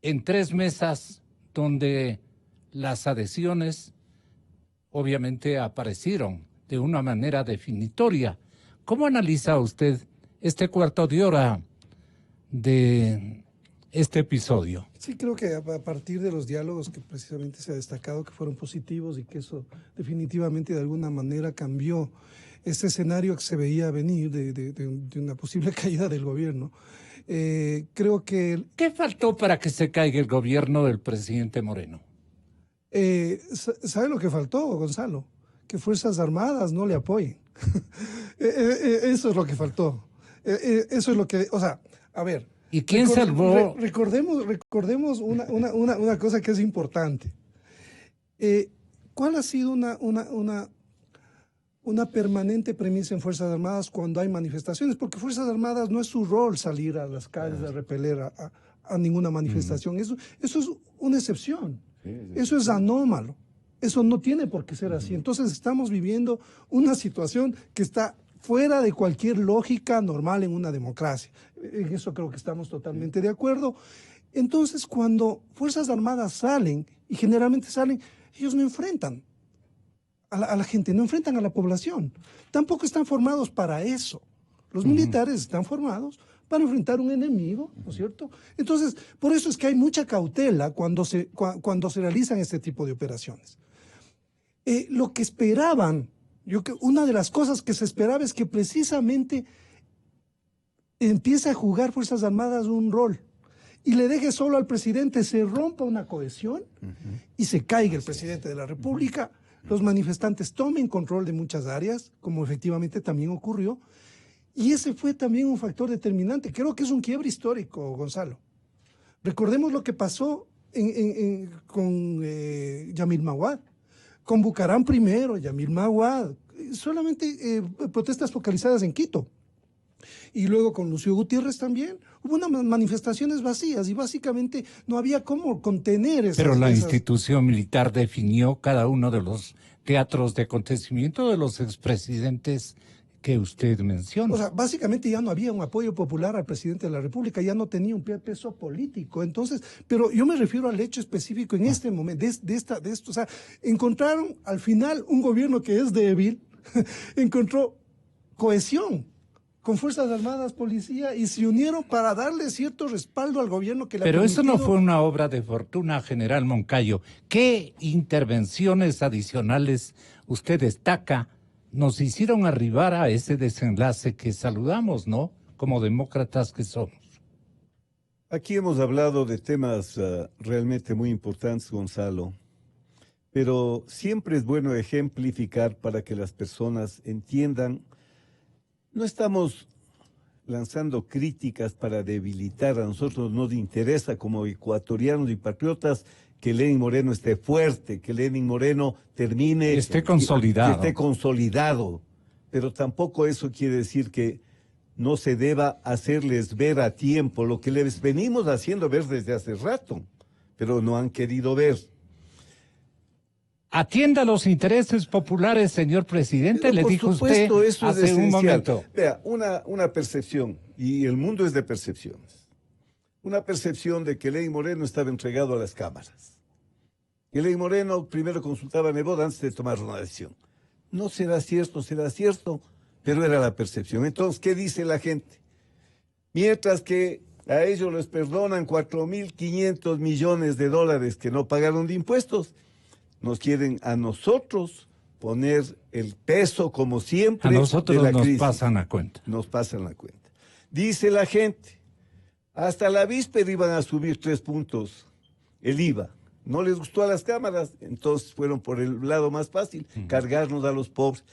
en 3 mesas donde las adhesiones obviamente aparecieron de una manera definitoria. ¿Cómo analiza usted este cuarto de hora de este episodio? Sí, creo que a partir de los diálogos que precisamente se ha destacado que fueron positivos y que eso definitivamente de alguna manera cambió este escenario que se veía venir de una posible caída del gobierno. Creo que... ¿Qué faltó para que se caiga el gobierno del presidente Moreno? ¿Sabe lo que faltó, Gonzalo? Que Fuerzas Armadas no le apoyen. Eso es lo que faltó. Eso es lo que... O sea, a ver... ¿Y quién salvó? Recordemos una cosa que es importante. ¿Cuál ha sido una permanente premisa en Fuerzas Armadas cuando hay manifestaciones? Porque Fuerzas Armadas no es su rol salir a las calles a repeler a ninguna manifestación. Eso es una excepción. Eso es anómalo. Eso no tiene por qué ser así. Entonces estamos viviendo una situación que está fuera de cualquier lógica normal en una democracia. En eso creo que estamos totalmente de acuerdo. Entonces, cuando Fuerzas Armadas salen, y generalmente salen, ellos no enfrentan a la gente, no enfrentan a la población. Tampoco están formados para eso. Los militares están formados para enfrentar un enemigo, ¿no es cierto? Entonces, por eso es que hay mucha cautela cuando se realizan este tipo de operaciones. Lo que esperaban, una de las cosas que se esperaba es que precisamente empiece a jugar Fuerzas Armadas un rol y le deje solo al presidente, se rompa una cohesión y se caiga el presidente de la República, los manifestantes tomen control de muchas áreas, como efectivamente también ocurrió, y ese fue también un factor determinante. Creo que es un quiebre histórico, Gonzalo. Recordemos lo que pasó con Yamil Maguad. Convocarán primero Yamil Maguad, solamente protestas focalizadas en Quito. Y luego con Lucio Gutiérrez también hubo unas manifestaciones vacías y básicamente no había cómo contener esas. Pero la institución militar definió cada uno de los teatros de acontecimiento de los expresidentes que usted menciona. O sea, básicamente ya no había un apoyo popular al presidente de la República, ya no tenía un peso político. Entonces, pero yo me refiero al hecho específico en este momento, de esto. O sea, encontraron al final un gobierno que es débil, encontró cohesión con Fuerzas Armadas, Policía, y se unieron para darle cierto respaldo al gobierno que le ha Pero permitido... eso no fue una obra de fortuna, general Moncayo. ¿Qué intervenciones adicionales usted destaca nos hicieron arribar a ese desenlace que saludamos, ¿no? Como demócratas que somos. Aquí hemos hablado de temas realmente muy importantes, Gonzalo, pero siempre es bueno ejemplificar para que las personas entiendan. No estamos lanzando críticas para debilitar, a nosotros nos interesa como ecuatorianos y patriotas que Lenín Moreno esté fuerte, que Lenín Moreno termine... Esté consolidado. Que esté consolidado, pero tampoco eso quiere decir que no se deba hacerles ver a tiempo lo que les venimos haciendo ver desde hace rato, pero no han querido ver. Atienda los intereses populares, señor presidente, pero le dijo usted eso hace un momento. Vea, una percepción, y el mundo es de percepciones. Una percepción de que Lenín Moreno estaba entregado a las cámaras. Que Lenín Moreno primero consultaba a Nebot antes de tomar una decisión. No será cierto, pero era la percepción. Entonces, ¿qué dice la gente? Mientras que a ellos les perdonan 4.500 millones de dólares que no pagaron de impuestos, nos quieren a nosotros poner el peso, como siempre, a nosotros de la crisis. Nos pasan a cuenta. Nos pasan la cuenta. Dice la gente, hasta la víspera iban a subir 3 puntos el IVA. No les gustó a las cámaras, entonces fueron por el lado más fácil, cargarnos a los pobres.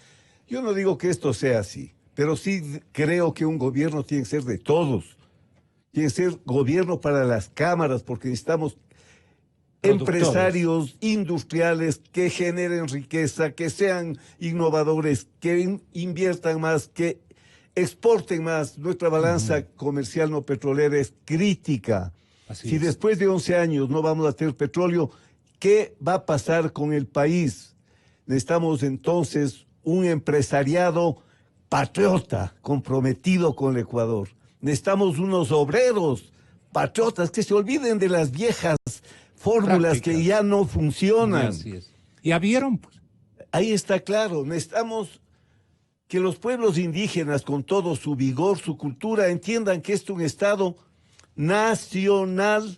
Yo no digo que esto sea así, pero sí creo que un gobierno tiene que ser de todos. Tiene que ser gobierno para las cámaras, porque necesitamos empresarios industriales que generen riqueza, que sean innovadores, que inviertan más, que exporten más. Nuestra balanza comercial no petrolera es crítica. Si después de 11 años no vamos a tener petróleo, ¿qué va a pasar con el país? Necesitamos entonces un empresariado patriota, comprometido con el Ecuador. Necesitamos unos obreros patriotas que se olviden de las viejas fórmulas que ya no funcionan. Así es. ¿Ya vieron? Pues. Ahí está claro, necesitamos que los pueblos indígenas, con todo su vigor, su cultura, entiendan que este es un Estado nacional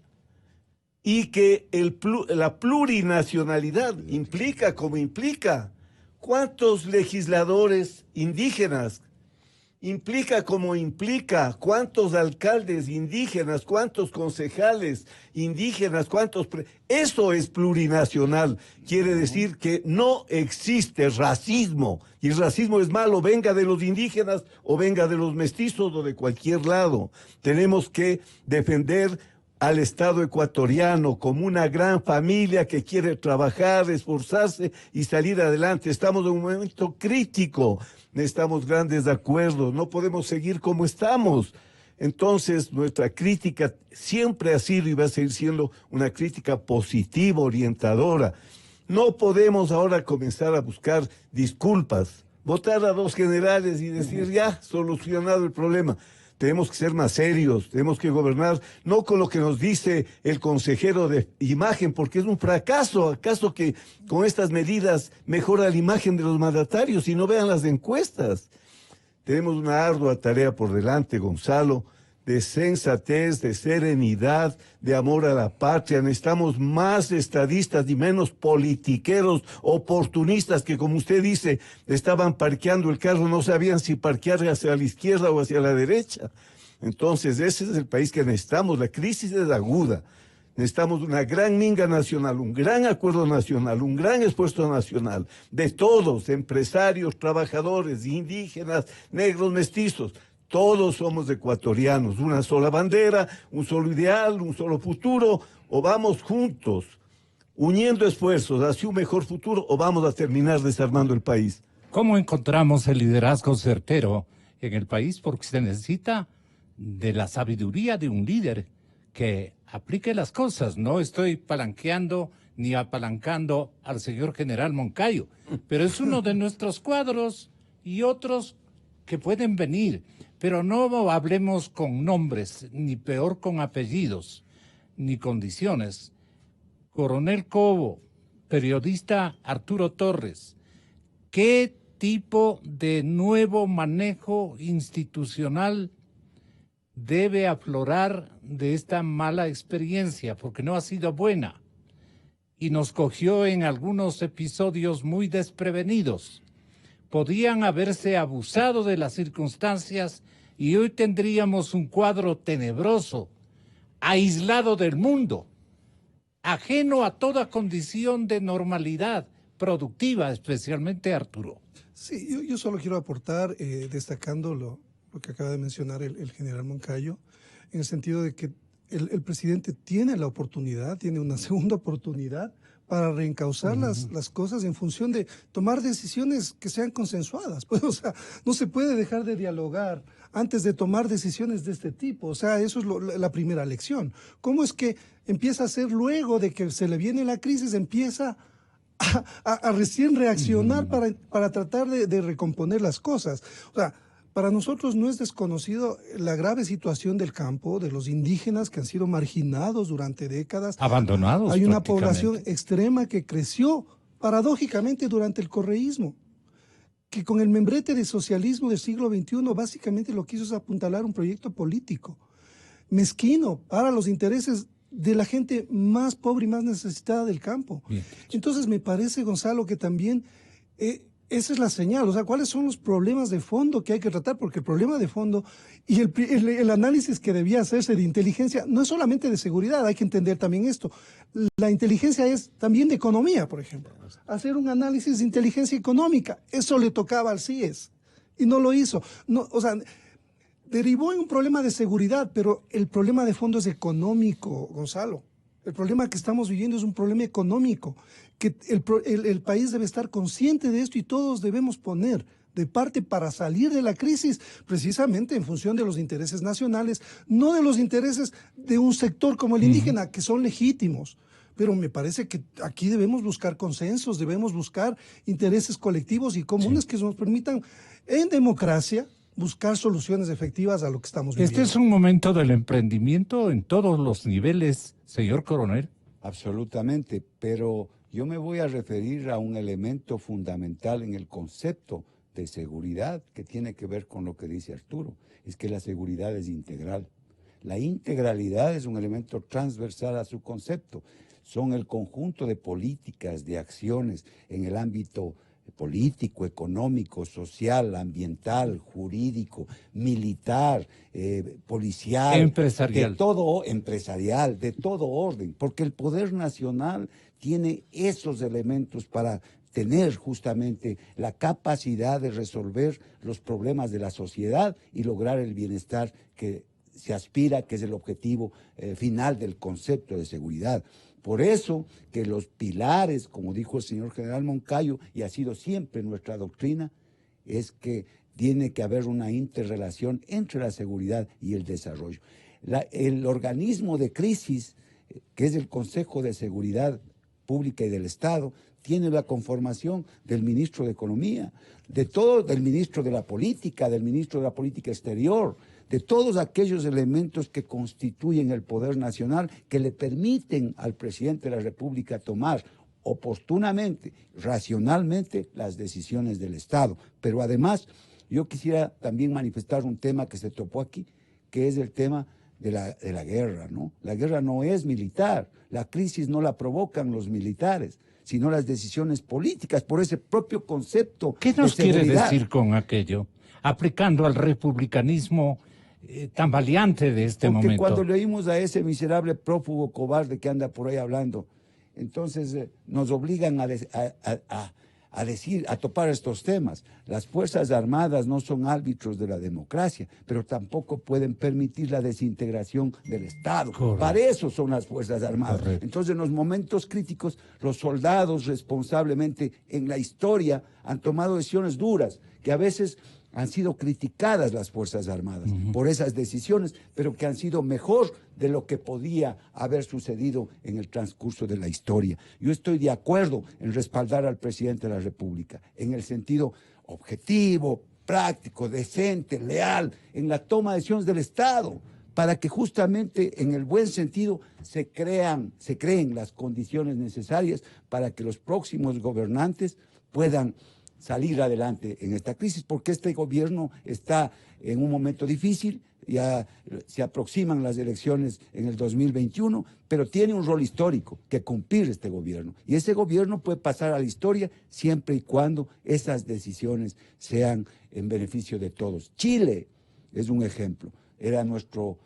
y que la plurinacionalidad implica como implica. ¿Cuántos legisladores indígenas? Implica como implica. ¿Cuántos alcaldes indígenas? ¿Cuántos concejales indígenas? Eso es plurinacional. Quiere decir que no existe racismo. Y el racismo es malo, venga de los indígenas o venga de los mestizos o de cualquier lado. Tenemos que defender al Estado ecuatoriano como una gran familia que quiere trabajar, esforzarse y salir adelante. Estamos en un momento crítico. Necesitamos grandes acuerdos, no podemos seguir como estamos. Entonces, nuestra crítica siempre ha sido y va a seguir siendo una crítica positiva, orientadora. No podemos ahora comenzar a buscar disculpas, votar a 2 generales y decir ya, solucionado el problema. Tenemos que ser más serios, tenemos que gobernar, no con lo que nos dice el consejero de imagen, porque es un fracaso. ¿Acaso que con estas medidas mejora la imagen de los mandatarios? Y no vean las encuestas. Tenemos una ardua tarea por delante, Gonzalo, de sensatez, de serenidad, de amor a la patria. Necesitamos más estadistas y menos politiqueros oportunistas que, como usted dice, estaban parqueando el carro, no sabían si parquear hacia la izquierda o hacia la derecha. Entonces, ese es el país que necesitamos. La crisis es aguda. Necesitamos una gran minga nacional, un gran acuerdo nacional, un gran esfuerzo nacional, de todos, empresarios, trabajadores, indígenas, negros, mestizos. Todos somos ecuatorianos, una sola bandera, un solo ideal, un solo futuro, o vamos juntos, uniendo esfuerzos hacia un mejor futuro, o vamos a terminar desarmando el país. ¿Cómo encontramos el liderazgo certero en el país porque se necesita de la sabiduría de un líder que aplique las cosas. No estoy palanqueando ni apalancando al señor general Moncayo, pero es uno de nuestros cuadros y otros que pueden venir. Pero no hablemos con nombres, ni peor con apellidos, ni condiciones. Coronel Cobo, periodista Arturo Torres, ¿qué tipo de nuevo manejo institucional debe aflorar de esta mala experiencia? Porque no ha sido buena y nos cogió en algunos episodios muy desprevenidos. Podían haberse abusado de las circunstancias y hoy tendríamos un cuadro tenebroso, aislado del mundo, ajeno a toda condición de normalidad productiva, especialmente Arturo. Sí, yo solo quiero aportar, destacando lo que acaba de mencionar el general Moncayo, en el sentido de que el presidente tiene la oportunidad, tiene una segunda oportunidad para reencauzar las cosas en función de tomar decisiones que sean consensuadas. Pues, o sea, no se puede dejar de dialogar antes de tomar decisiones de este tipo. O sea, eso es la primera lección. ¿Cómo es que empieza a ser luego de que se le viene la crisis, empieza a recién reaccionar para tratar de recomponer las cosas? O sea, para nosotros no es desconocido la grave situación del campo, de los indígenas que han sido marginados durante décadas. Abandonados. Hay una población extrema que creció paradójicamente durante el correísmo, que con el membrete de socialismo del siglo XXI básicamente lo que hizo es apuntalar un proyecto político mezquino para los intereses de la gente más pobre y más necesitada del campo. Bien. Entonces me parece, Gonzalo, que también esa es la señal. O sea, ¿cuáles son los problemas de fondo que hay que tratar? Porque el problema de fondo y el análisis que debía hacerse de inteligencia no es solamente de seguridad, hay que entender también esto. La inteligencia es también de economía, por ejemplo. Hacer un análisis de inteligencia económica, eso le tocaba al CIES y no lo hizo. No, o sea, derivó en un problema de seguridad, pero el problema de fondo es económico, Gonzalo. El problema que estamos viviendo es un problema económico, que el país debe estar consciente de esto y todos debemos poner de parte para salir de la crisis, precisamente en función de los intereses nacionales, no de los intereses de un sector como el indígena, que son legítimos. Pero me parece que aquí debemos buscar consensos, debemos buscar intereses colectivos y comunes que nos permitan, en democracia, buscar soluciones efectivas a lo que estamos viviendo. Este es un momento del emprendimiento en todos los niveles, señor coronel. Absolutamente, pero yo me voy a referir a un elemento fundamental en el concepto de seguridad que tiene que ver con lo que dice Arturo, es que la seguridad es integral. La integralidad es un elemento transversal a su concepto. Son el conjunto de políticas, de acciones en el ámbito político, económico, social, ambiental, jurídico, militar, policial, empresarial. De todo orden, porque el poder nacional tiene esos elementos para tener justamente la capacidad de resolver los problemas de la sociedad y lograr el bienestar que se aspira, que es el objetivo final del concepto de seguridad. Por eso que los pilares, como dijo el señor general Moncayo, y ha sido siempre nuestra doctrina, es que tiene que haber una interrelación entre la seguridad y el desarrollo. El organismo de crisis, que es el Consejo de Seguridad Pública y del Estado, tiene la conformación del ministro de Economía, del ministro de la Política, del ministro de la Política Exterior, de todos aquellos elementos que constituyen el poder nacional que le permiten al presidente de la República tomar oportunamente, racionalmente, las decisiones del Estado. Pero además, yo quisiera también manifestar un tema que se topó aquí, que es el tema de la guerra, ¿no? La guerra no es militar, la crisis no la provocan los militares, sino las decisiones políticas, por ese propio concepto. ¿Qué nos quiere decir con aquello? Aplicando al republicanismo tan valiente de este momento. Porque cuando leímos a ese miserable prófugo cobarde que anda por ahí hablando, entonces nos obligan a topar estos temas. Las Fuerzas Armadas no son árbitros de la democracia, pero tampoco pueden permitir la desintegración del Estado. Correcto. Para eso son las Fuerzas Armadas. Correcto. Entonces, en los momentos críticos, los soldados responsablemente en la historia han tomado decisiones duras, que a veces Han sido criticadas las Fuerzas Armadas por esas decisiones, pero que han sido mejor de lo que podía haber sucedido en el transcurso de la historia. Yo estoy de acuerdo en respaldar al presidente de la República, en el sentido objetivo, práctico, decente, leal, en la toma de decisiones del Estado, para que justamente en el buen sentido se creen las condiciones necesarias para que los próximos gobernantes puedan salir adelante en esta crisis, porque este gobierno está en un momento difícil, ya se aproximan las elecciones en el 2021, pero tiene un rol histórico que cumplir este gobierno. Y ese gobierno puede pasar a la historia siempre y cuando esas decisiones sean en beneficio de todos. Chile es un ejemplo, era nuestro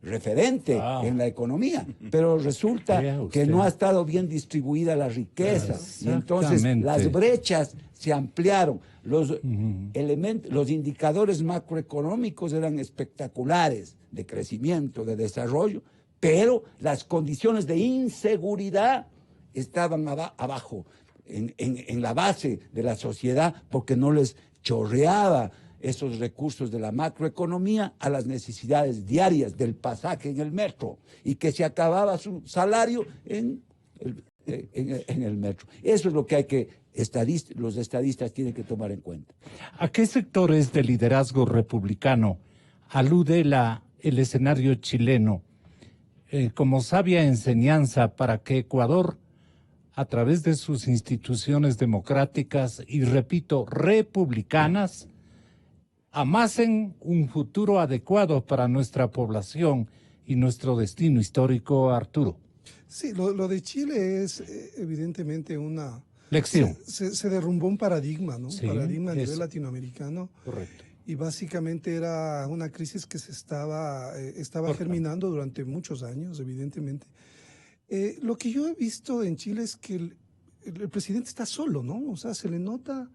referente en la economía, pero resulta que no ha estado bien distribuida la riqueza y entonces las brechas se ampliaron. Los indicadores macroeconómicos eran espectaculares de crecimiento, de desarrollo, pero las condiciones de inseguridad estaban abajo, en la base de la sociedad, porque no les chorreaba esos recursos de la macroeconomía a las necesidades diarias del pasaje en el metro, y que se acababa su salario en el metro. Eso es lo que hay que los estadistas tienen que tomar en cuenta. ¿A qué sectores del liderazgo republicano alude el escenario chileno como sabia enseñanza para que Ecuador, a través de sus instituciones democráticas y, repito, republicanas, amasen un futuro adecuado para nuestra población y nuestro destino histórico, Arturo? Sí, lo de Chile es evidentemente una lección. Se derrumbó un paradigma, ¿no? Sí, Un paradigma a nivel latinoamericano. Correcto. Y básicamente era una crisis que se estaba germinando durante muchos años, evidentemente. Lo que yo he visto en Chile es que el presidente está solo, ¿no? O sea, se le nota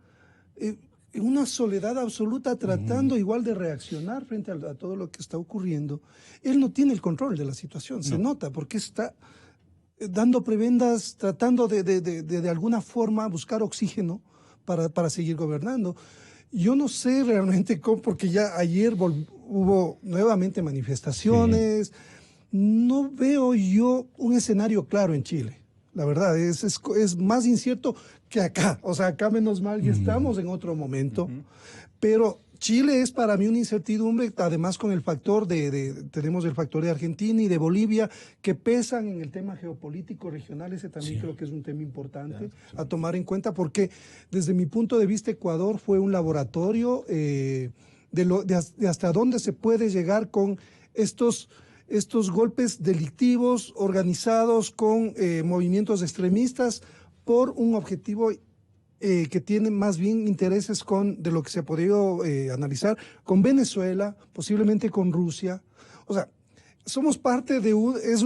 una soledad absoluta tratando igual de reaccionar frente a todo lo que está ocurriendo. Él no tiene el control de la situación, se nota, porque está dando prebendas, tratando de alguna forma buscar oxígeno para seguir gobernando. Yo no sé realmente cómo, porque ya ayer hubo nuevamente manifestaciones. Sí. No veo yo un escenario claro en Chile. La verdad, es más incierto que acá. O sea, acá menos mal y estamos en otro momento. Pero Chile es para mí una incertidumbre, además con el factor tenemos el factor de Argentina y de Bolivia, que pesan en el tema geopolítico regional. Ese también creo que es un tema importante a tomar en cuenta, porque desde mi punto de vista Ecuador fue un laboratorio de hasta dónde se puede llegar con estos golpes delictivos organizados con movimientos extremistas por un objetivo que tiene más bien intereses de lo que se ha podido analizar con Venezuela, posiblemente con Rusia. O sea, somos parte de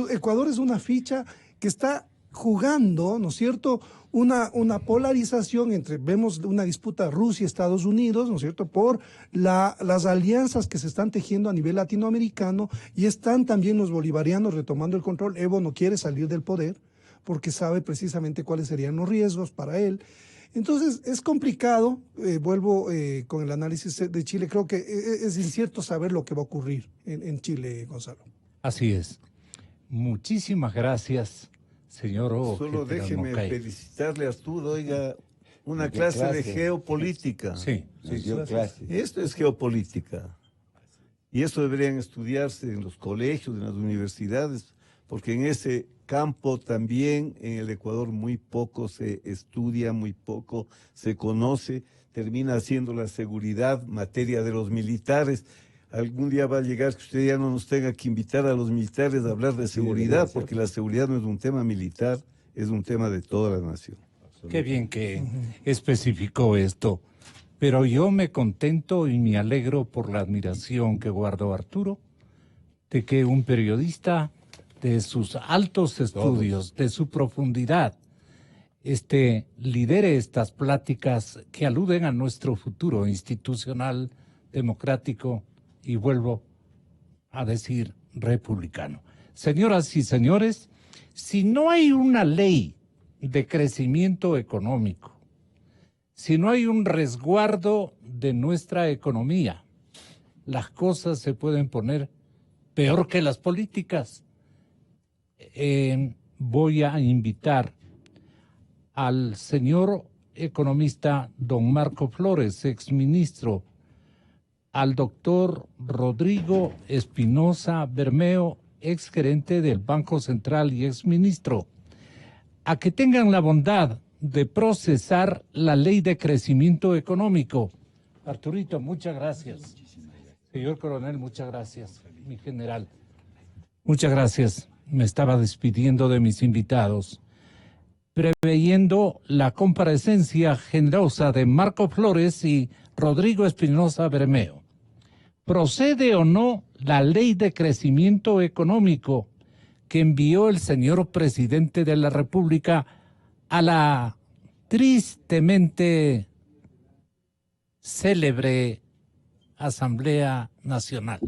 Ecuador es una ficha que está jugando, ¿no es cierto?, una polarización vemos una disputa Rusia-Estados Unidos, ¿no es cierto?, por las alianzas que se están tejiendo a nivel latinoamericano, y están también los bolivarianos retomando el control. Evo no quiere salir del poder porque sabe precisamente cuáles serían los riesgos para él. Entonces, es complicado, vuelvo con el análisis de Chile, creo que es incierto saber lo que va a ocurrir en Chile, Gonzalo. Así es. Muchísimas gracias, señor Ojo. Solo déjeme felicitarle a Arturo, oiga, una clase de geopolítica. Sí. Esto es geopolítica. Y eso deberían estudiarse en los colegios, en las universidades, porque en ese campo también en el Ecuador muy poco se estudia, muy poco se conoce. Termina siendo la seguridad materia de los militares. Algún día va a llegar que usted ya no nos tenga que invitar a los militares a hablar de seguridad, porque la seguridad no es un tema militar, es un tema de toda la nación. Qué bien que especificó esto. Pero yo me contento y me alegro por la admiración que guardo, Arturo, de que un periodista de sus altos estudios, de su profundidad, lidere estas pláticas que aluden a nuestro futuro institucional, democrático y, vuelvo a decir, republicano. Señoras y señores, si no hay una ley de crecimiento económico Si no hay un resguardo de nuestra economía, las cosas se pueden poner peor que las políticas. Voy a invitar al señor economista don Marco Flores, exministro, al doctor Rodrigo Espinosa Bermeo, exgerente del Banco Central y exministro, a que tengan la bondad de procesar la ley de crecimiento económico. Arturito, muchas gracias. Señor coronel, muchas gracias. Mi general, muchas gracias. Me estaba despidiendo de mis invitados, preveyendo la comparecencia generosa de Marco Flores y Rodrigo Espinosa Bermeo. ¿Procede o no la ley de crecimiento económico que envió el señor presidente de la República a la tristemente célebre Asamblea Nacional?